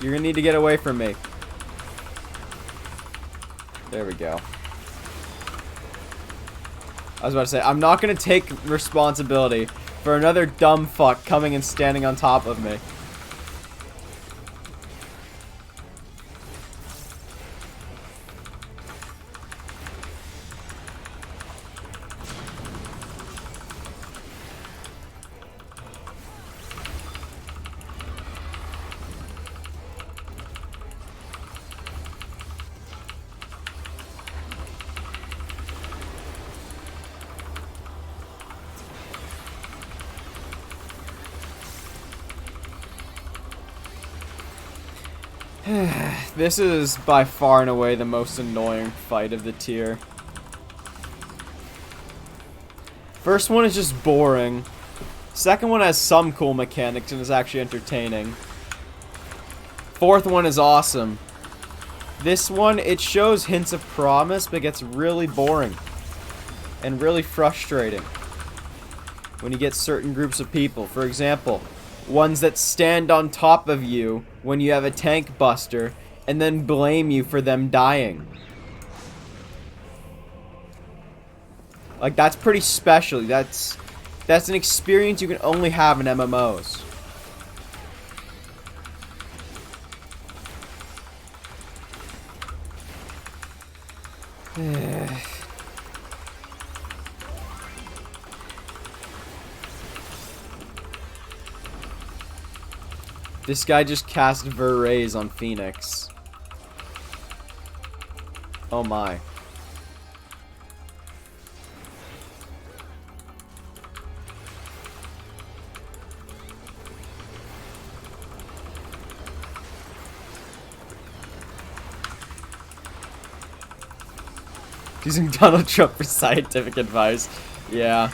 You're gonna need to get away from me. There we go. I was about to say, I'm not gonna take responsibility for another dumb fuck coming and standing on top of me. This is by far and away the most annoying fight of the tier. First one is just boring. Second one has some cool mechanics and is actually entertaining. Fourth one is awesome. This one, it shows hints of promise, but gets really boring. And really frustrating. When you get certain groups of people. For example, ones that stand on top of you when you have a tank buster and then blame you for them dying. Like, that's pretty special. That's an experience you can only have in MMOs. This guy just cast Verraise on Phoenix. Oh my. Using Donald Trump for scientific advice. Yeah.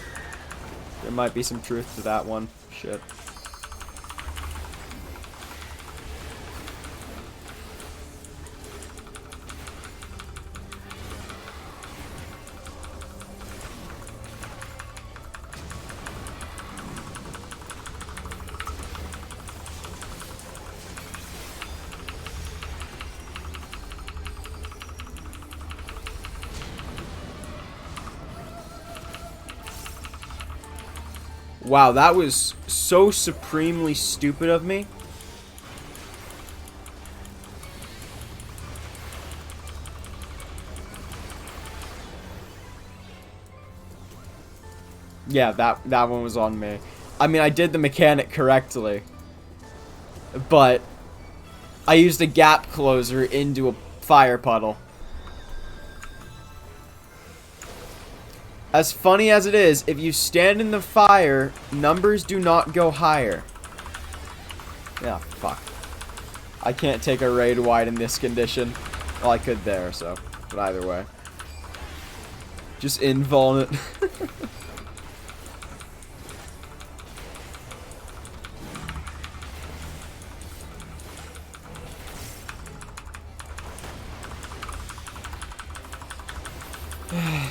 There might be some truth to that one. Shit. Wow, that was so supremely stupid of me. Yeah, that one was on me. I mean, I did the mechanic correctly. But I used a gap closer into a fire puddle. As funny as it is, if you stand in the fire, numbers do not go higher. Yeah, fuck. I can't take a raid wide in this condition. Well, I could there, so. But either way. Just invuln it.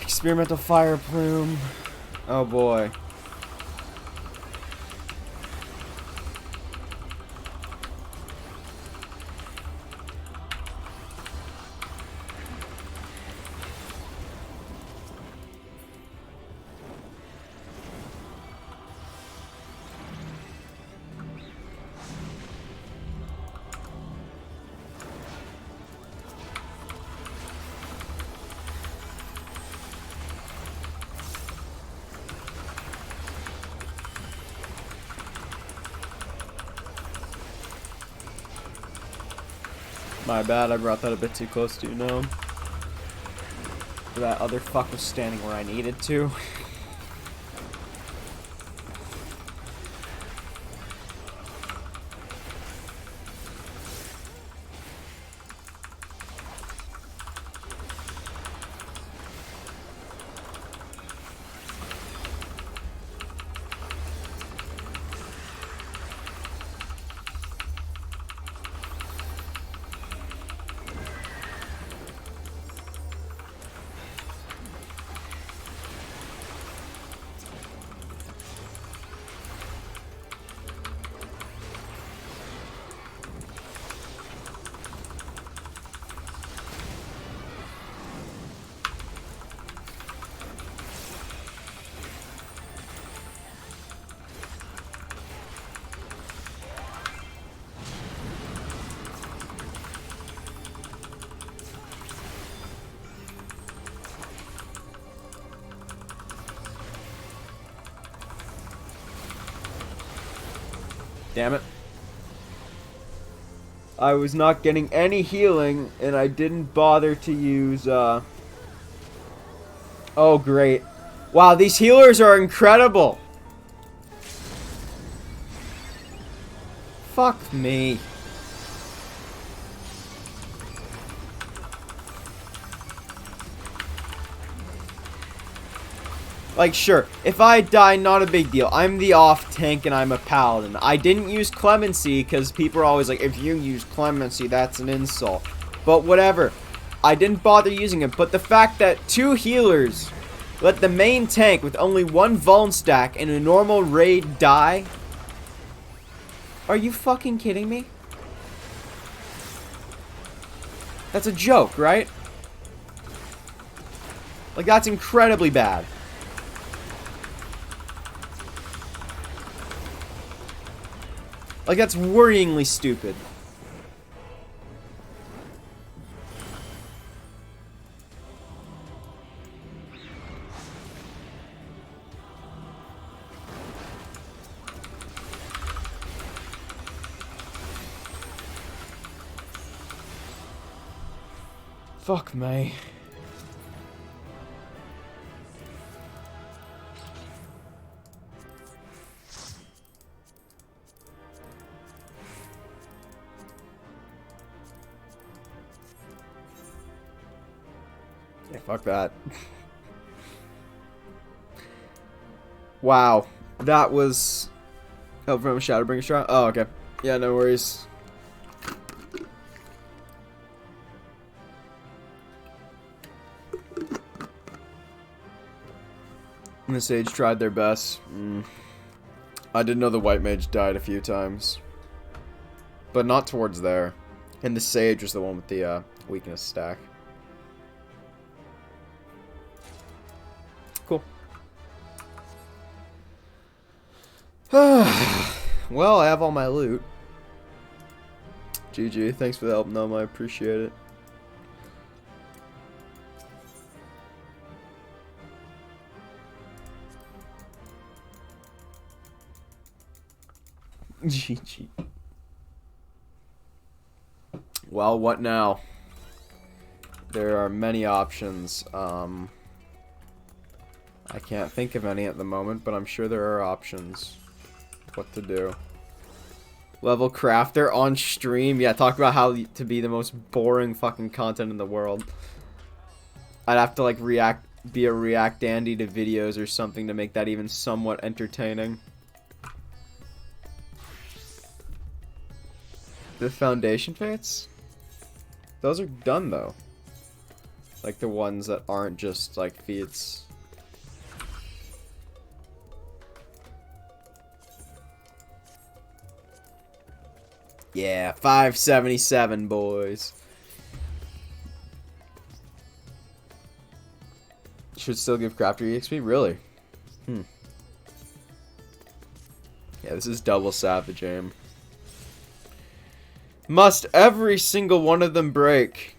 Experimental fire plume. Oh boy. My bad, I brought that a bit too close to you, know. That other fuck was standing where I needed to. Damn it. I was not getting any healing, and I didn't bother to use, Oh, great. Wow, these healers are incredible. Fuck me. Like, sure, if I die, not a big deal. I'm the off tank and I'm a paladin. I didn't use clemency because people are always like, if you use clemency, that's an insult. But whatever. I didn't bother using it. But the fact that 2 healers let the main tank with only 1 vuln stack in a normal raid die? Are you fucking kidding me? That's a joke, right? Like, that's incredibly bad. Like, that's worryingly stupid. Fuck me. Yeah, fuck that. Wow. That was... Help from Shadowbringer Strong? Oh, okay. Yeah, no worries. And the Sage tried their best. I did know the White Mage died a few times. But not towards there. And the Sage was the one with the weakness stack. Cool. Well, I have all my loot. GG, thanks for the help, Gnome, I appreciate it. GG. Well, what now? There are many options. I can't think of any at the moment, but I'm sure there are options. What to do. Level crafter on stream. Yeah, talk about how to be the most boring fucking content in the world. I'd have to like be a React dandy to videos or something to make that even somewhat entertaining. The foundation fates? Those are done though. Like the ones that aren't just like feats. Yeah, 577, boys. Should still give crafter EXP? Really? Yeah, this is double savage aim. Must every single one of them break?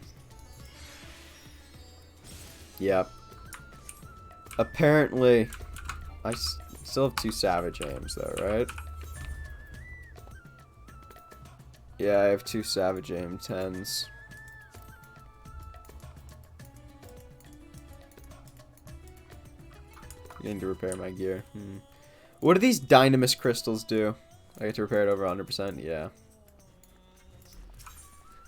Yep. Apparently, I still have 2 savage aims though, right? Yeah, I have 2 savage aim 10s. Need to repair my gear. What do these dynamis crystals do? I get to repair it over 100%. Yeah.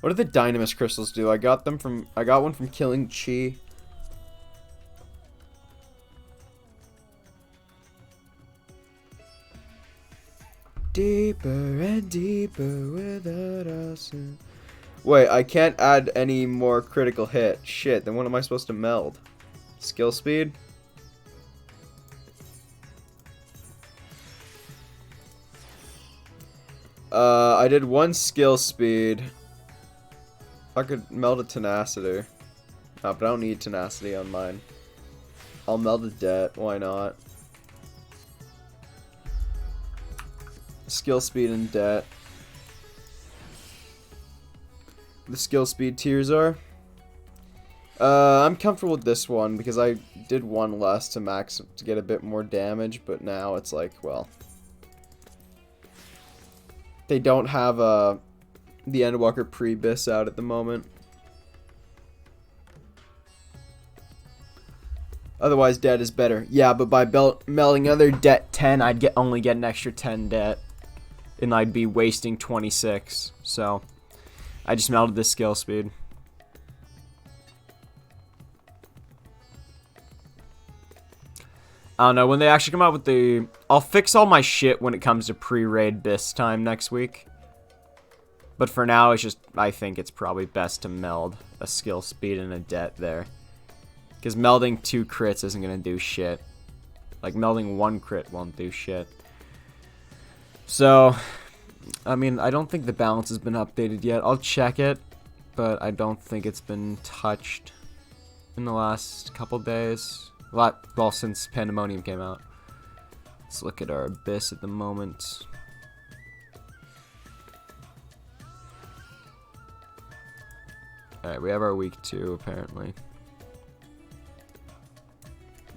What do the dynamis crystals do? I got one from killing Chi. Deeper and deeper without us. Wait, I can't add any more critical hit. Shit, then what am I supposed to meld? Skill speed? I did 1 skill speed. I could meld a tenacity. No, but I don't need tenacity on mine. I'll meld a debt, why not? Skill speed and debt. The skill speed tiers are. I'm comfortable with this one because I did 1 less to max to get a bit more damage, but now it's like, well. They don't have the Endwalker pre-bis out at the moment. Otherwise, debt is better. Yeah, but by melding other debt 10, I'd only get an extra 10 debt. And I'd be wasting 26. So, I just melded this skill speed. I don't know, when they actually come out with the... I'll fix all my shit when it comes to pre-raid bis time next week. But for now, it's just... I think it's probably best to meld a skill speed and a debt there. Because melding 2 crits isn't going to do shit. Like, melding 1 crit won't do shit. So, I mean, I don't think the balance has been updated yet. I'll check it, but I don't think it's been touched in the last couple days. Well, since Pandemonium came out. Let's look at our Abyss at the moment. Alright, we have our week 2, apparently.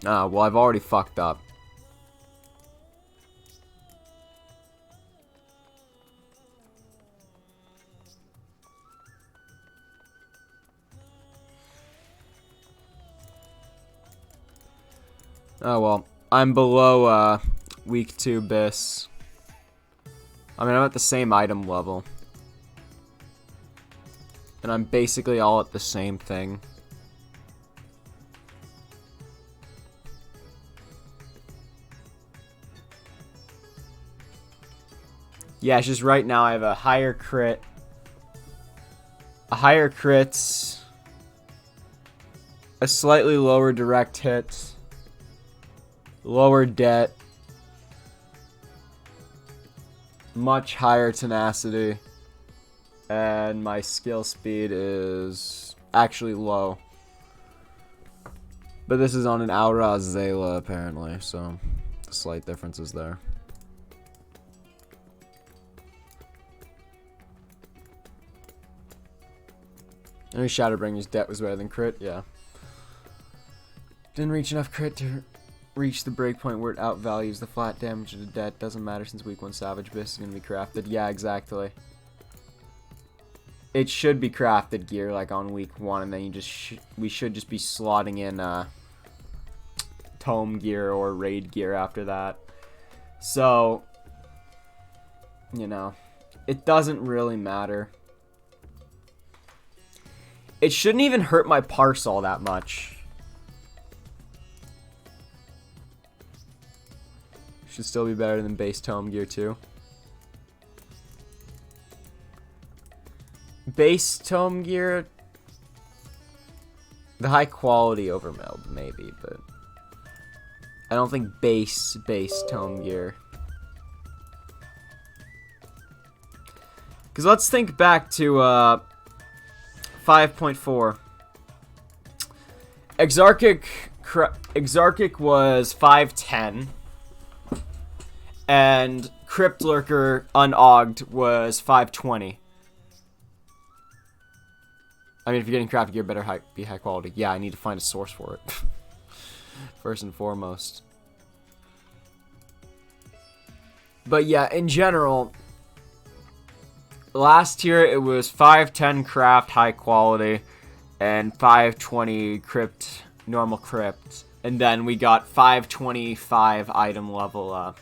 Ah, well, I've already fucked up. Oh, well. I'm below, week 2 bis. I mean, I'm at the same item level. And I'm basically all at the same thing. Yeah, it's just right now I have a higher crit. A higher crits. A slightly lower direct hit. Lower debt. Much higher tenacity. And my skill speed is actually low. But this is on an Aura Zayla apparently, so slight differences there. I mean, Shadowbringer's debt was better than crit, yeah. Didn't reach enough crit to reach the breakpoint where it outvalues the flat damage of the debt. Doesn't matter since week 1 Savage Bis is going to be crafted. Yeah, exactly. It should be crafted gear like on week 1, and then you just we should just be slotting in tome gear or raid gear after that. So, you know, it doesn't really matter. It shouldn't even hurt my parse all that much. Should still be better than base tome gear too. Base tome gear, the high quality over meld maybe, but I don't think base tome gear. Because let's think back to 5.4. Exarchic was 510. And Crypt Lurker unogged was 520. I mean, if you're getting crafted gear, better be high quality. Yeah, I need to find a source for it. First and foremost. But yeah, in general, last year it was 510 craft high quality and 520 crypt, normal crypt. And then we got 525 item level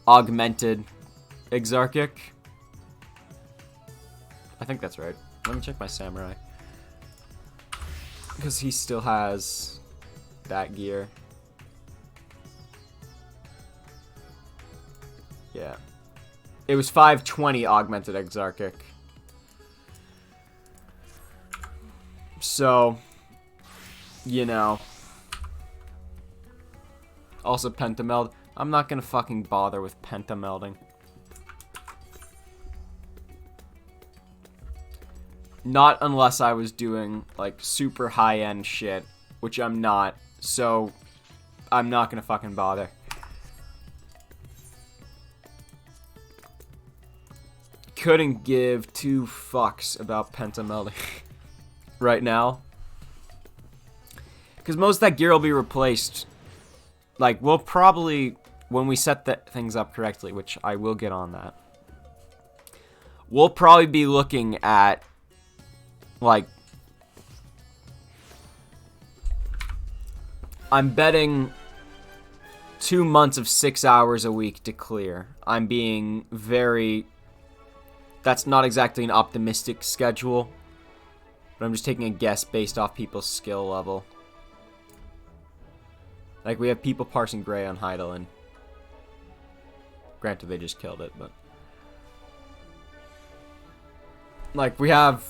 augmented Exarchic. I think that's right. Let me check my Samurai. Because he still has that gear. Yeah. It was 520 augmented Exarchic. So, you know. Also pentameld. I'm not gonna fucking bother with pentamelding. Not unless I was doing, like, super high-end shit, which I'm not, so I'm not gonna fucking bother. Couldn't give 2 fucks about pentamelding right now. Because most of that gear will be replaced. Like, we'll probably, when we set the things up correctly, which I will get on that. we'll probably be looking at, like, I'm betting 2 months of 6 hours a week to clear. I'm being very... That's not exactly an optimistic schedule, but I'm just taking a guess based off people's skill level. Like, we have people parsing Gray on Hydaelyn. Granted, they just killed it, but... Like, we have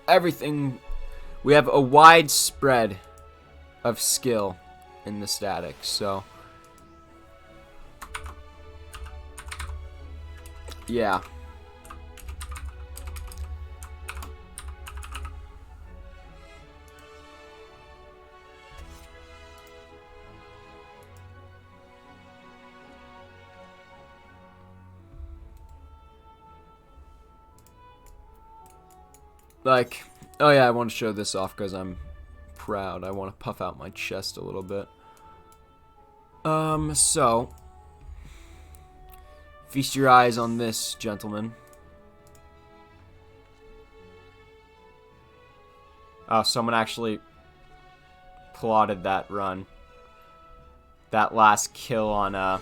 everything... We have a wide spread of skill in the statics, so... Yeah. Like, oh yeah, I want to show this off because I'm proud. I want to puff out my chest a little bit. So... Feast your eyes on this, gentlemen. Oh, someone actually plotted that run. That last kill on,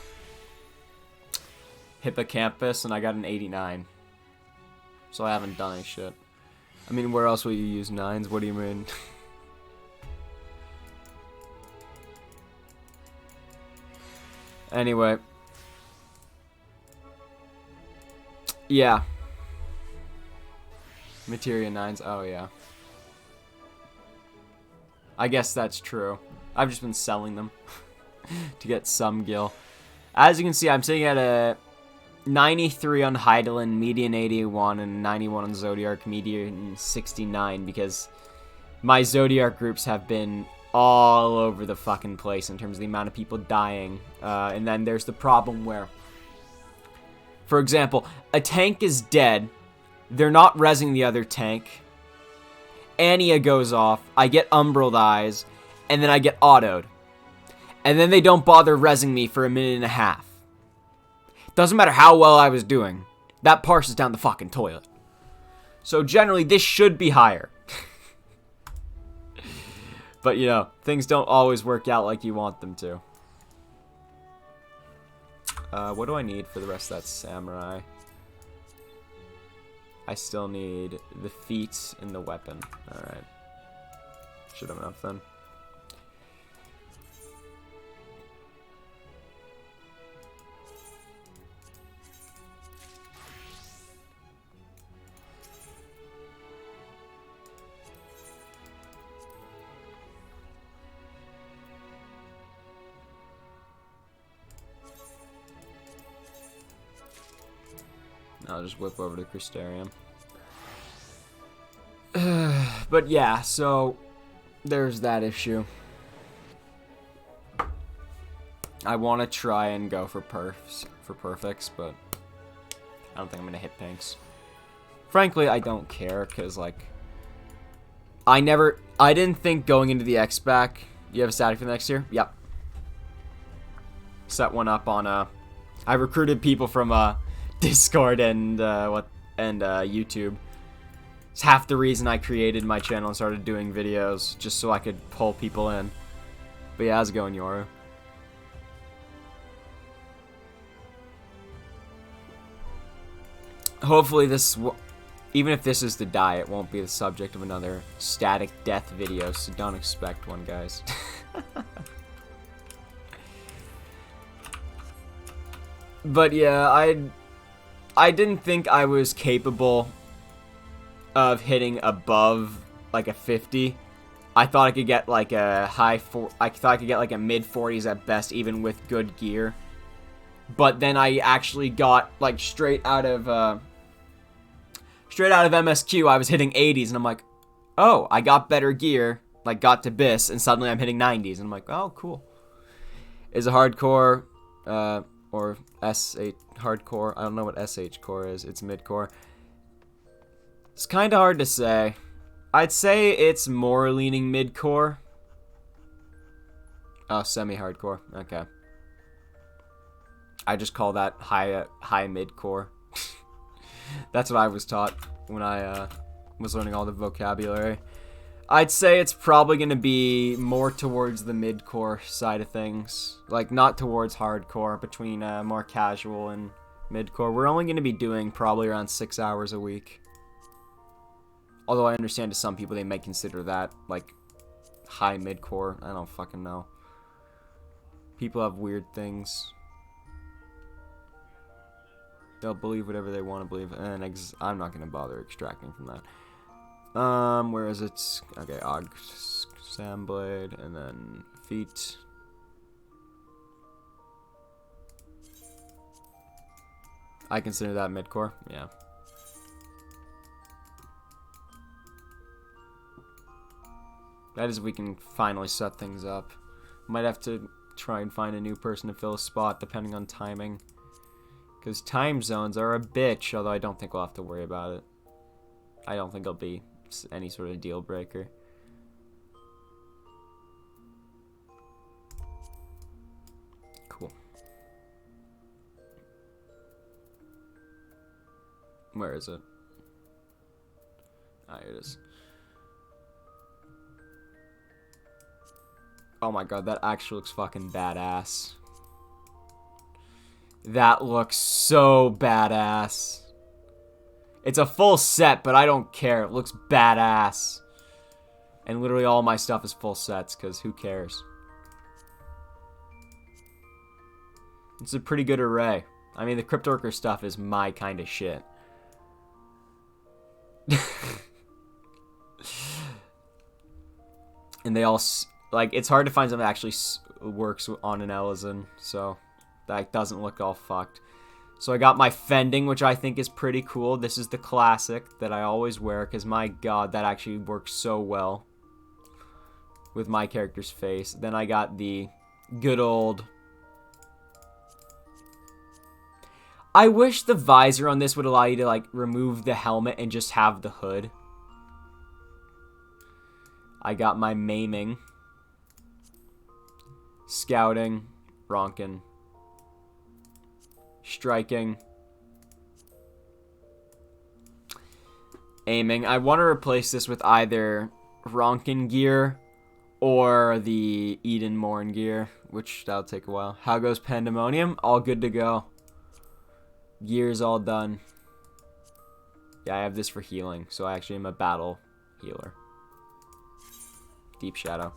Hippocampus, and I got an 89. So I haven't done any shit. I mean, where else will you use 9s? What do you mean? Anyway. Yeah. Materia 9s. Oh, yeah. I guess that's true. I've just been selling them to get some gil. As you can see, I'm sitting at a 93 on Hydaelyn, median 81, and 91 on Zodiark, median 69, because my Zodiark groups have been all over the fucking place in terms of the amount of people dying. And then there's the problem where, for example, a tank is dead, they're not rezzing the other tank, Ania goes off, I get Umbral Eyes, and then I get autoed. And then they don't bother rezzing me for a minute and a half. Doesn't matter how well I was doing. That parses down the fucking toilet. So generally, this should be higher. But, you know, things don't always work out like you want them to. What do I need for the rest of that samurai? I still need the feet and the weapon. Alright. Should have enough then. I'll just whip over to Crystarium. But yeah, so there's that issue. I want to try and go for perfects, but I don't think I'm gonna hit pinks. Frankly, I don't care, because like I didn't think going into the X-Back. You have a static for the next year? Yep. Set one up on I recruited people from Discord and YouTube. It's half the reason I created my channel and started doing videos, just so I could pull people in. But yeah, how's it going, Yoru? Hopefully this, even if this is the die, it won't be the subject of another static death video, so don't expect one, guys. But yeah, I didn't think I was capable of hitting above like a 50. I thought I could get like a I thought I could get like a mid 40s at best, even with good gear. But then I actually got like straight out of MSQ, I was hitting 80s, and I'm like, oh, I got better gear. Like got to BIS, and suddenly I'm hitting 90s, and I'm like, oh, cool. Is a hardcore or S8 hardcore? I don't know what SH core is. It's mid core. It's kind of hard to say. I'd say it's more leaning mid-core. Oh, semi-hardcore. Okay. I just call that high mid-core. That's what I was taught when I was learning all the vocabulary. I'd say it's probably going to be more towards the mid-core side of things. Like, not towards hardcore, between more casual and mid-core. We're only going to be doing probably around 6 hours a week. Although I understand to some people they may consider that, like, high mid-core. I don't fucking know. People have weird things. They'll believe whatever they want to believe, and I'm not going to bother extracting from that. Where is it? Okay, Sam Blade, and then feet. I consider that mid-core, yeah. That is if we can finally set things up. Might have to try and find a new person to fill a spot, depending on timing. Because time zones are a bitch, although I don't think we'll have to worry about it. I don't think it'll be any sort of deal breaker. Cool. Where is it? Ah, here it is. Oh my god, that actually looks fucking badass. That looks so badass. It's a full set, but I don't care. It looks badass. And literally all my stuff is full sets, because who cares? It's a pretty good array. I mean, the Cryptorker stuff is my kind of shit. And they all... Like, it's hard to find something that actually works on an Elezen, so that doesn't look all fucked. So I got my Fending, which I think is pretty cool. This is the classic that I always wear, because my god, that actually works so well with my character's face. Then I got the good old... I wish the visor on this would allow you to, like, remove the helmet and just have the hood. I got my Maiming. Scouting, Ronkin, Striking, Aiming. I want to replace this with either Ronkin gear or the Eden Morn gear, which that'll take a while. How goes Pandemonium? All good to go. Gear's all done. Yeah, I have this for healing, so I actually am a battle healer. Deep Shadow.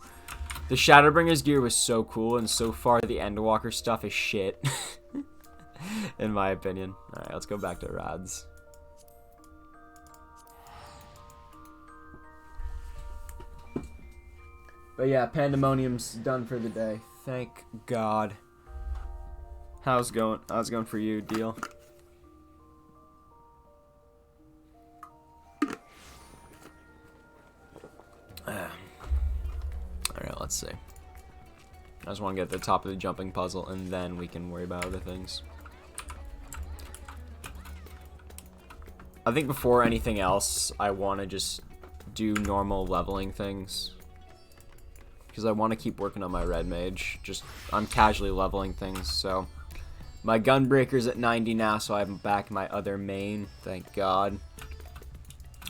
The Shadowbringer's gear was so cool, and so far the Endwalker stuff is shit. In my opinion. Alright, let's go back to Rads. But yeah, Pandemonium's done for the day. Thank God. How's it going for you, Deal? Alright, let's see. I just want to get to the top of the jumping puzzle, and then we can worry about other things. I think before anything else, I want to just do normal leveling things. Because I want to keep working on my Red Mage. I'm casually leveling things, so... My Gunbreaker's at 90 now, so I'm back in my other main, thank God.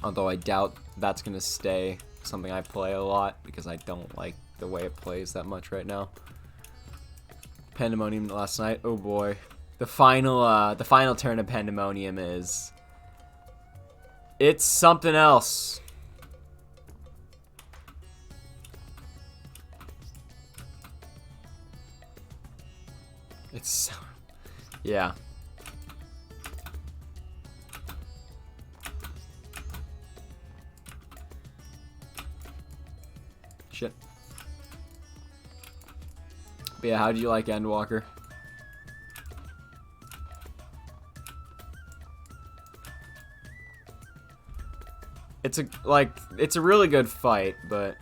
Although I doubt that's going to stay something I play a lot, because I don't like the way it plays that much right now. Pandemonium last night, oh boy. The final turn of Pandemonium is... It's something else. It's so... Yeah. Shit. But yeah, how do you like Endwalker? It's a really good fight, but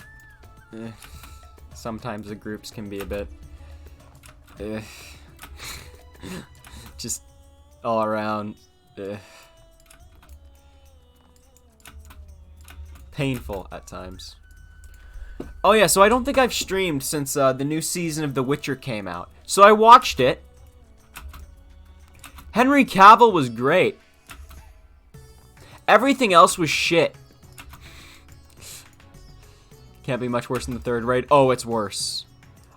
sometimes the groups can be a bit just all around painful at times. Oh yeah, so I don't think I've streamed since the new season of The Witcher came out. So I watched it. Henry Cavill was great. Everything else was shit. Can't be much worse than the third raid. Oh, it's worse.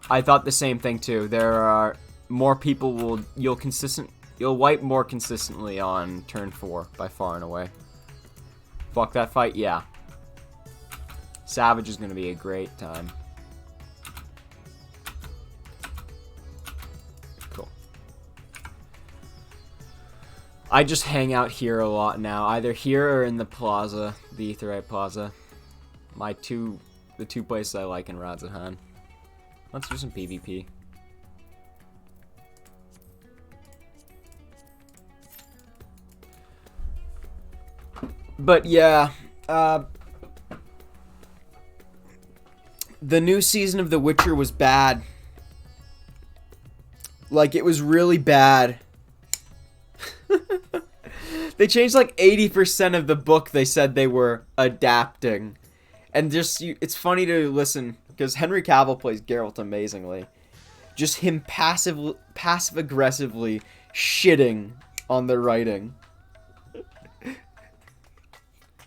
I thought the same thing too. There are more people you'll wipe more consistently on turn 4 by far and away. Fuck that fight, yeah. Savage is gonna be a great time. Cool. I just hang out here a lot now, either here or in the plaza, the Aetheryte Plaza. The two places I like in Radz-at-Han. Let's do some PvP. But yeah, the new season of The Witcher was bad. Like, it was really bad. They changed like 80% of the book they said they were adapting. And just, it's funny to listen, because Henry Cavill plays Geralt amazingly. Just him passive-aggressively shitting on the writing.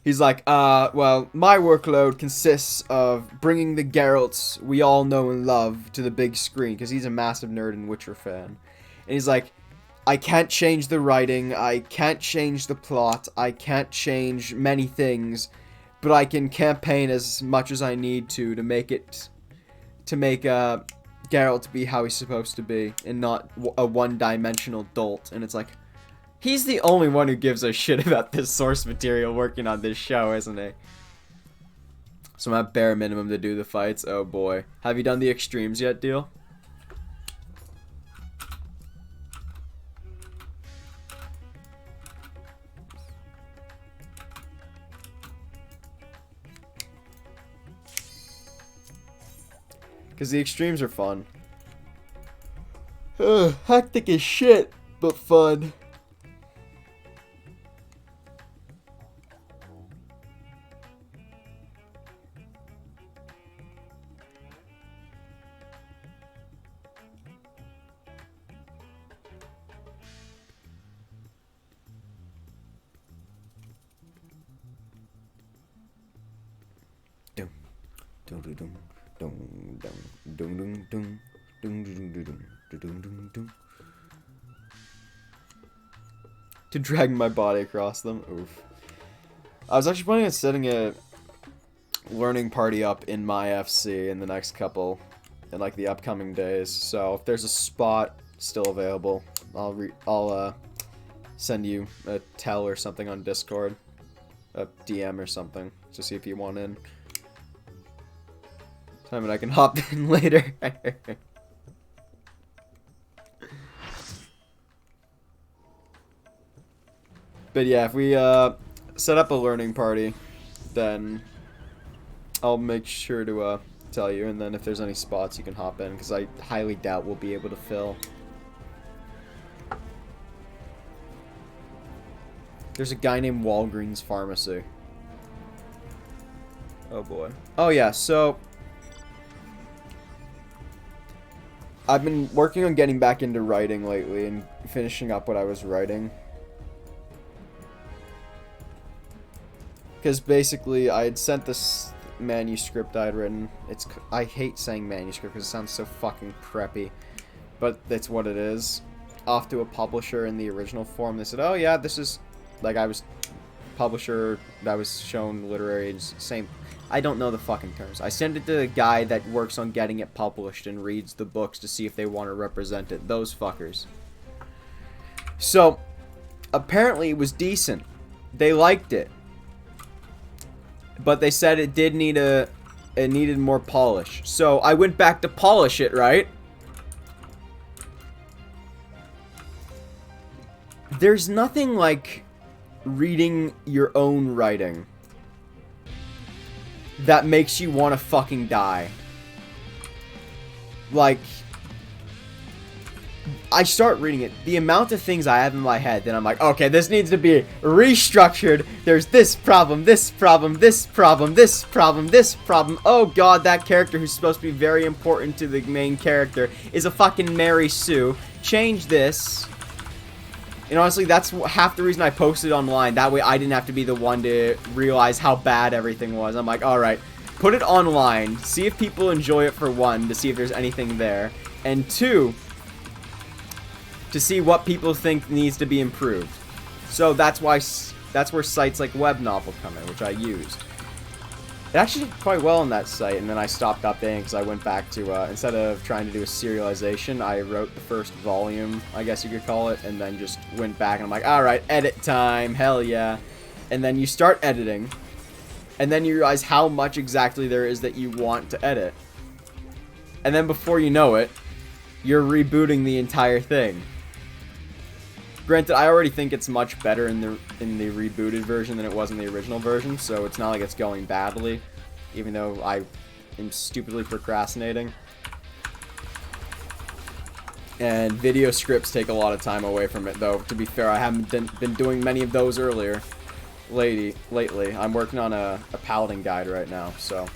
He's like, well, my workload consists of bringing the Geralts we all know and love to the big screen, because he's a massive nerd and Witcher fan. And he's like, I can't change the writing, I can't change the plot, I can't change many things, but I can campaign as much as I need to make Geralt be how he's supposed to be, and not a one-dimensional dolt. And it's like, he's the only one who gives a shit about this source material working on this show, isn't he? So I'm at bare minimum to do the fights. Oh boy. Have you done the extremes yet, Deal? Because the extremes are fun. Hectic as shit, but fun. To drag my body across them. Oof. I was actually planning on setting a learning party up in my FC in the next couple, in like the upcoming days. So if there's a spot still available, I'll send you a tell or something on Discord, a DM or something, to see if you want in. Time and I can hop in later. But yeah, if we set up a learning party, then I'll make sure to tell you, and then if there's any spots you can hop in, because I highly doubt we'll be able to fill. There's a guy named Walgreens Pharmacy. Oh boy. Oh yeah, so I've been working on getting back into writing lately and finishing up what I was writing. Because basically, I had sent this manuscript I had written. I hate saying manuscript because it sounds so fucking preppy. But that's what it is. Off to a publisher in the original form. They said, oh yeah, this is... Like, I was... Publisher, that was shown literary, same... I don't know the fucking terms. I sent it to the guy that works on getting it published and reads the books to see if they want to represent it. Those fuckers. So, apparently it was decent. They liked it. But they said it did need it needed more polish. So I went back to polish it, right? There's nothing like reading your own writing that makes you want to fucking die. Like, I start reading it, the amount of things I have in my head, then I'm like, okay, this needs to be restructured. There's this problem, this problem, this problem, this problem, this problem. Oh god, that character who's supposed to be very important to the main character is a fucking Mary Sue. Change this. And honestly, that's half the reason I posted online. That way I didn't have to be the one to realize how bad everything was. I'm like, alright, put it online. See if people enjoy it for one, to see if there's anything there. And two, to see what people think needs to be improved. So that's where sites like WebNovel come in, which I used. It actually did quite well on that site, and then I stopped updating because I went back to, instead of trying to do a serialization, I wrote the first volume, I guess you could call it, and then just went back and I'm like, alright, edit time, hell yeah. And then you start editing, and then you realize how much exactly there is that you want to edit. And then before you know it, you're rebooting the entire thing. Granted, I already think it's much better in the rebooted version than it was in the original version, so it's not like it's going badly, even though I am stupidly procrastinating. And video scripts take a lot of time away from it, though. To be fair, I haven't been doing many of those lately. I'm working on a Paladin guide right now, so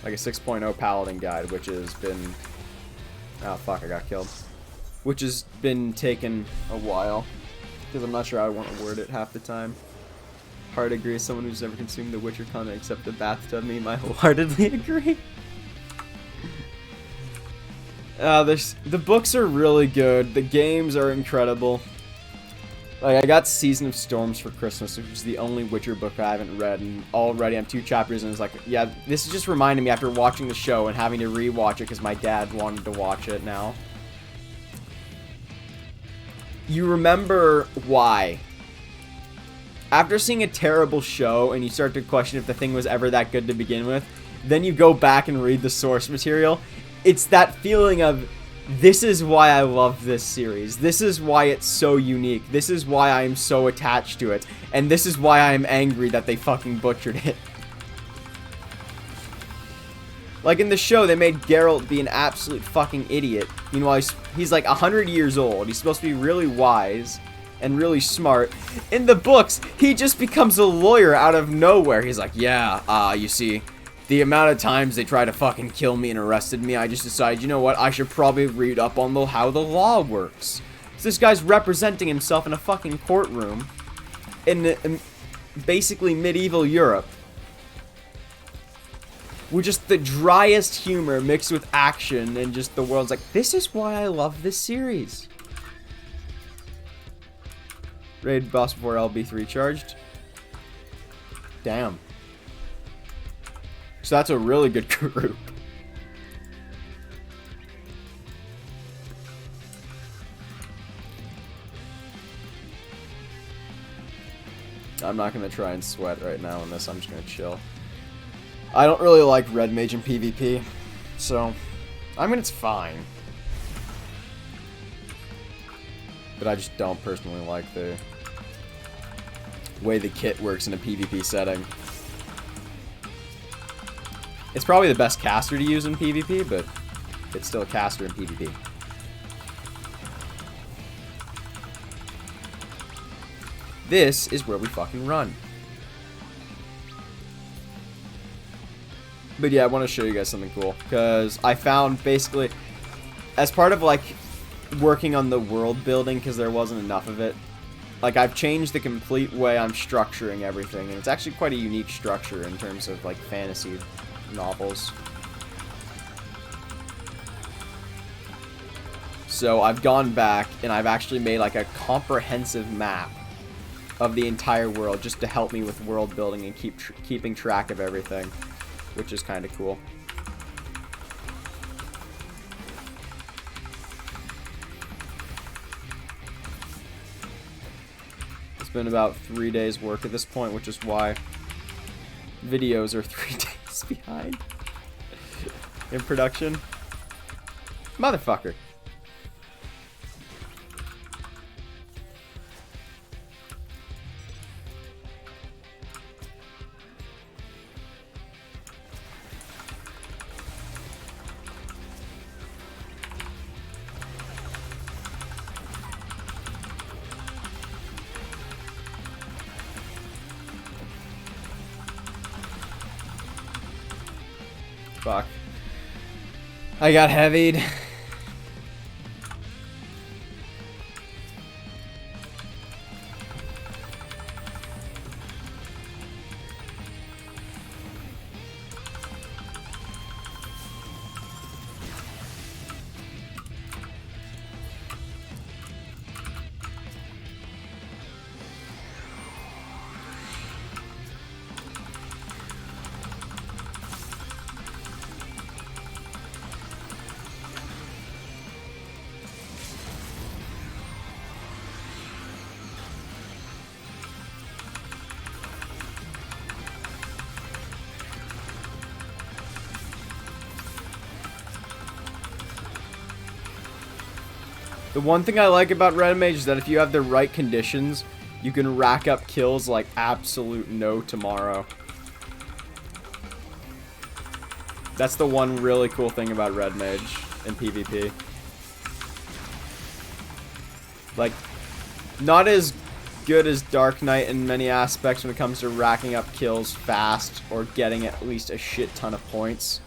like a 6.0 Paladin guide, which has been... Oh, fuck, I got killed. Which has been taking a while, because I'm not sure how I want to word it half the time. Hard agree as someone who's never consumed the Witcher content except the bathtub meme. I wholeheartedly agree. The books are really good. The games are incredible. Like, I got Season of Storms for Christmas, which is the only Witcher book I haven't read, and already I'm 2 chapters and it's like, yeah, this is just reminding me after watching the show and having to re-watch it because my dad wanted to watch it now. You remember why. After seeing a terrible show and you start to question if the thing was ever that good to begin with, then you go back and read the source material. It's that feeling of, this is why I love this series. This is why it's so unique. This is why I'm so attached to it. And this is why I'm angry that they fucking butchered it. Like in the show, they made Geralt be an absolute fucking idiot. Meanwhile, he's like 100 years old. He's supposed to be really wise and really smart. In the books, he just becomes a lawyer out of nowhere. He's like, yeah, you see, the amount of times they tried to fucking kill me and arrested me, I just decided, you know what, I should probably read up on how the law works. So this guy's representing himself in a fucking courtroom in basically medieval Europe. With just the driest humor mixed with action, and just the world's like, this is why I love this series. Raid boss before LB3 charged. Damn. So that's a really good group. I'm not gonna try and sweat right now on this, I'm just gonna chill. I don't really like Red Mage in PvP, so, I mean, it's fine. But I just don't personally like the way the kit works in a PvP setting. It's probably the best caster to use in PvP, but it's still a caster in PvP. This is where we fucking run. But yeah, I want to show you guys something cool, because I found basically, as part of like working on the world building, because there wasn't enough of it, like I've changed the complete way I'm structuring everything, and it's actually quite a unique structure in terms of like fantasy novels. So I've gone back and I've actually made like a comprehensive map of the entire world just to help me with world building and keeping track of everything, which is kind of cool. It's been about 3 days work at this point, which is why videos are 3 days behind in production. Motherfucker. Fuck. I got heavied. The one thing I like about Red Mage is that if you have the right conditions, you can rack up kills like absolute no tomorrow. That's the one really cool thing about Red Mage in PvP. Like, not as good as Dark Knight in many aspects when it comes to racking up kills fast or getting at least a shit ton of points.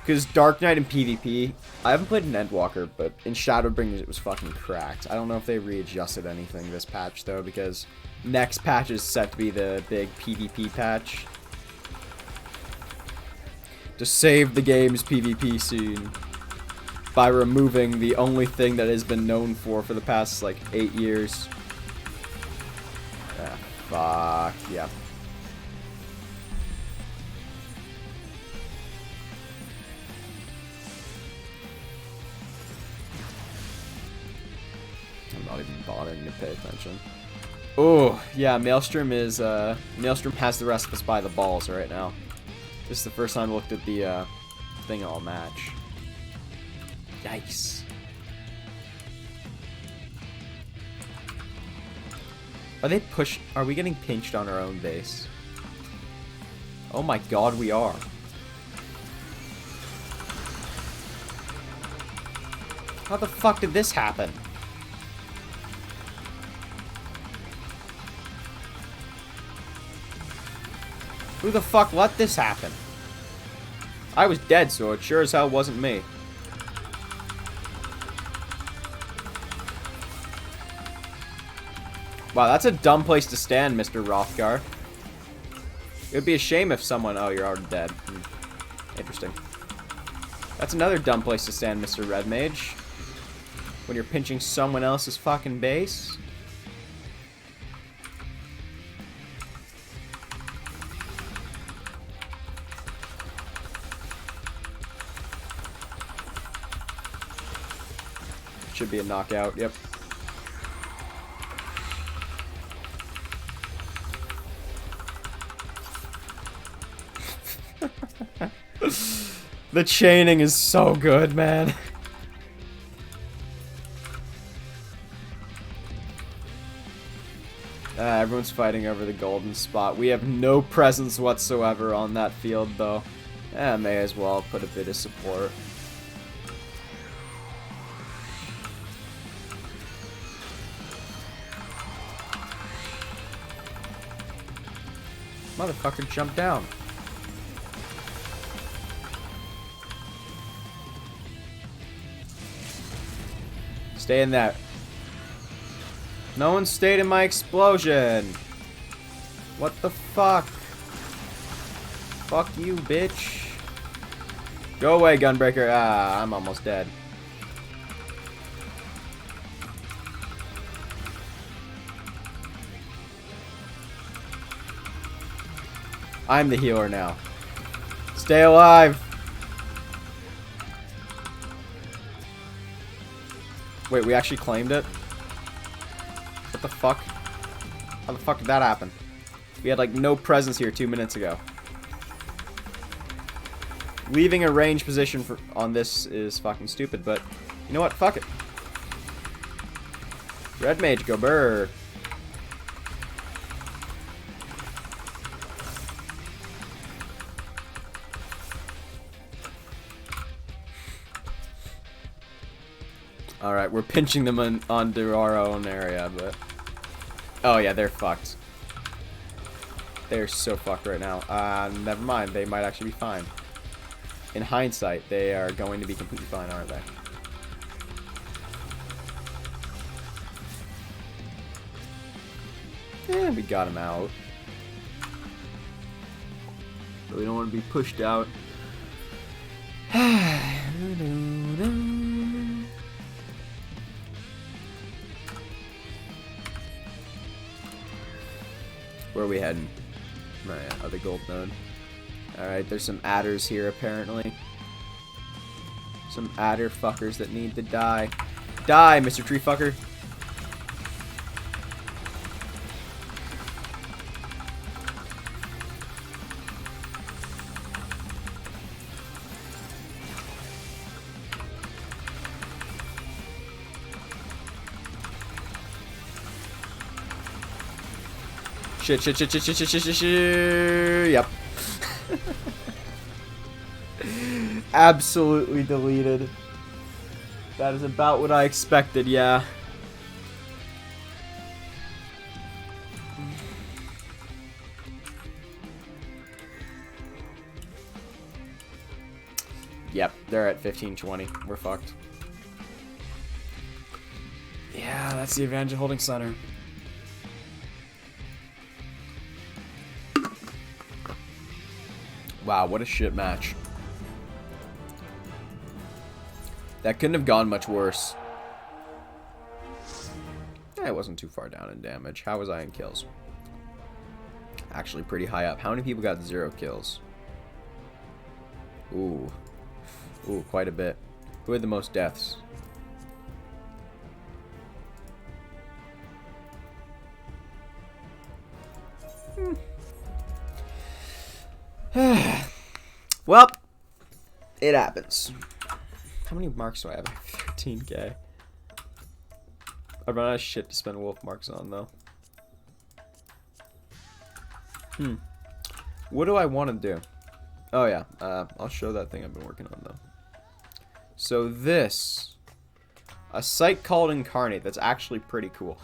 Because Dark Knight in PvP, I haven't played in Endwalker, but in Shadowbringers it was fucking cracked. I don't know if they readjusted anything this patch though, because next patch is set to be the big PvP patch. To save the game's PvP scene by removing the only thing that has been known for the past, like, 8 years. Ah, fuck, yeah. I'm not even bothering to pay attention. Oh, yeah, Maelstrom is, Maelstrom has the rest of us by the balls right now. This is the first time I looked at the, thing all match. Yikes. Are we getting pinched on our own base? Oh my god, we are. How the fuck did this happen? Who the fuck let this happen? I was dead, so it sure as hell wasn't me. Wow, that's a dumb place to stand, Mr. Rothgar. It would be a shame if someone... Oh, you're already dead. Interesting. That's another dumb place to stand, Mr. Red Mage. When you're pinching someone else's fucking base. Should be a knockout, yep. The chaining is so good, man. Everyone's fighting over the golden spot. We have no presence whatsoever on that field, though. May as well put a bit of support. Motherfucker jumped down. Stay in that. No one stayed in my explosion. What the fuck? Fuck you, bitch. Go away, Gunbreaker. Ah, I'm almost dead. I'm the healer now. Stay alive. Wait, we actually claimed it? What the fuck? How the fuck did that happen? We had, like, no presence here 2 minutes ago. Leaving a range position on this is fucking stupid, but you know what? Fuck it. Red Mage, go burr. Alright, we're pinching them onto our own area, but... Oh yeah, they're fucked. They're so fucked right now. Never mind, they might actually be fine. In hindsight, they are going to be completely fine, aren't they? Yeah, we got him out. But we don't want to be pushed out. Where are we heading? Oh yeah, other gold node. Alright, there's some adders here apparently. Some adder fuckers that need to die. Die, Mr. Tree Fucker! Shit, shit, shit, shit, shit, shit, shit, shit, shit. Yep. Absolutely deleted. That is about what I expected, yeah. Yep, they're at 1520. We're fucked. Yeah, that's the advantage of holding center. Wow, what a shit match. That couldn't have gone much worse. Yeah, I wasn't too far down in damage. How was I in kills? Actually pretty high up. How many people got 0 kills? Ooh. Ooh, quite a bit. Who had the most deaths? Well, it happens. How many marks do I have? 13k. I run out of shit to spend wolf marks on, though. What do I want to do? Oh, yeah. I'll show that thing I've been working on, though. So this. A site called Incarnate. That's actually pretty cool.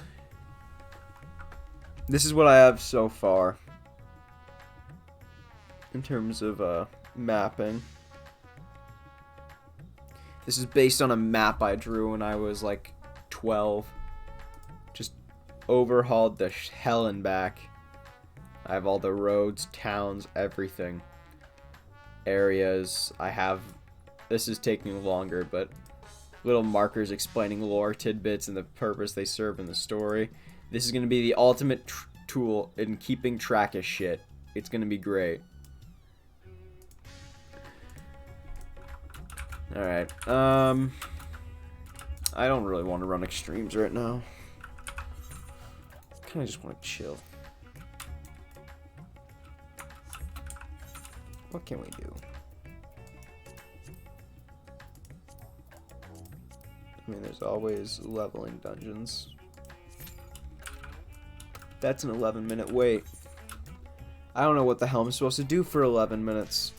This is what I have so far. In terms of, mapping. This is based on a map I drew when I was, like, 12. Just overhauled the hell and back. I have all the roads, towns, everything. Areas. I have... This is taking longer, but... little markers explaining lore tidbits and the purpose they serve in the story. This is going to be the ultimate tool in keeping track of shit. It's going to be great. Alright, I don't really want to run extremes right now. I kinda just want to chill. What can we do? I mean, there's always leveling dungeons. That's an 11-minute wait. I don't know what the hell I'm supposed to do for 11 minutes.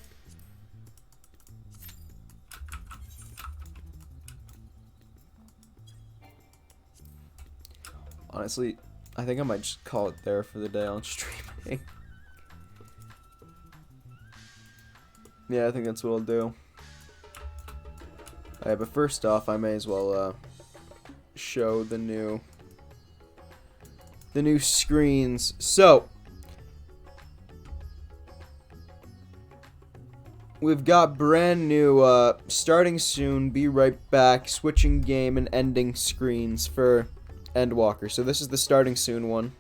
Honestly, I think I might just call it there for the day on streaming. Yeah, I think that's what I'll do. Alright, but first off, I may as well show the new screens. So we've got brand new starting soon, be right back, switching game and ending screens for Endwalker. So this is the starting soon one.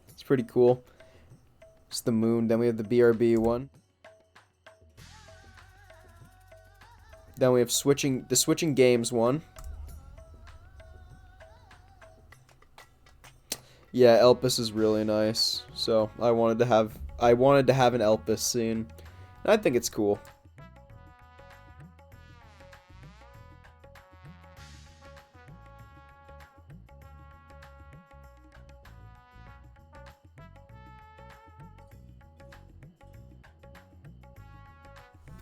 It's pretty cool. It's the moon. Then we have the BRB one. Then we have the switching games one. Yeah, Elpis is really nice. So I wanted to have an Elpis scene. And I think it's cool.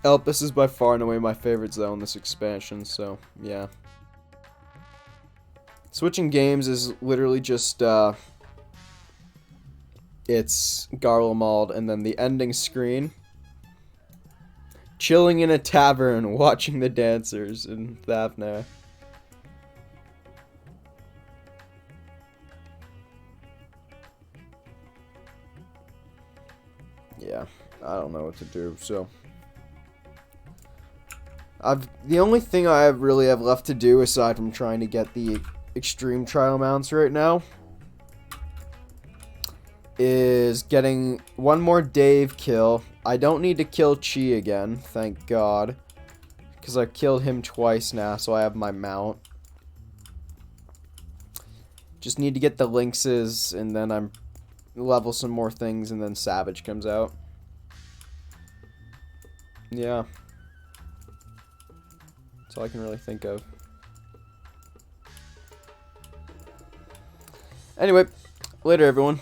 Elpis is by far and away my favorite zone this expansion, so yeah. Switching games is literally just it's Garlemald, and then the ending screen. Chilling in a tavern, watching the dancers in Thavnair. Yeah, I don't know what to do, so... the only thing I really have left to do, aside from trying to get the extreme trial mounts right now, is getting one more Dave kill. I don't need to kill Chi again, thank God, because I killed him twice now, so I have my mount. Just need to get the Lynxes, and then I'm level some more things, and then Savage comes out. Yeah. That's all I can really think of. Anyway, later everyone.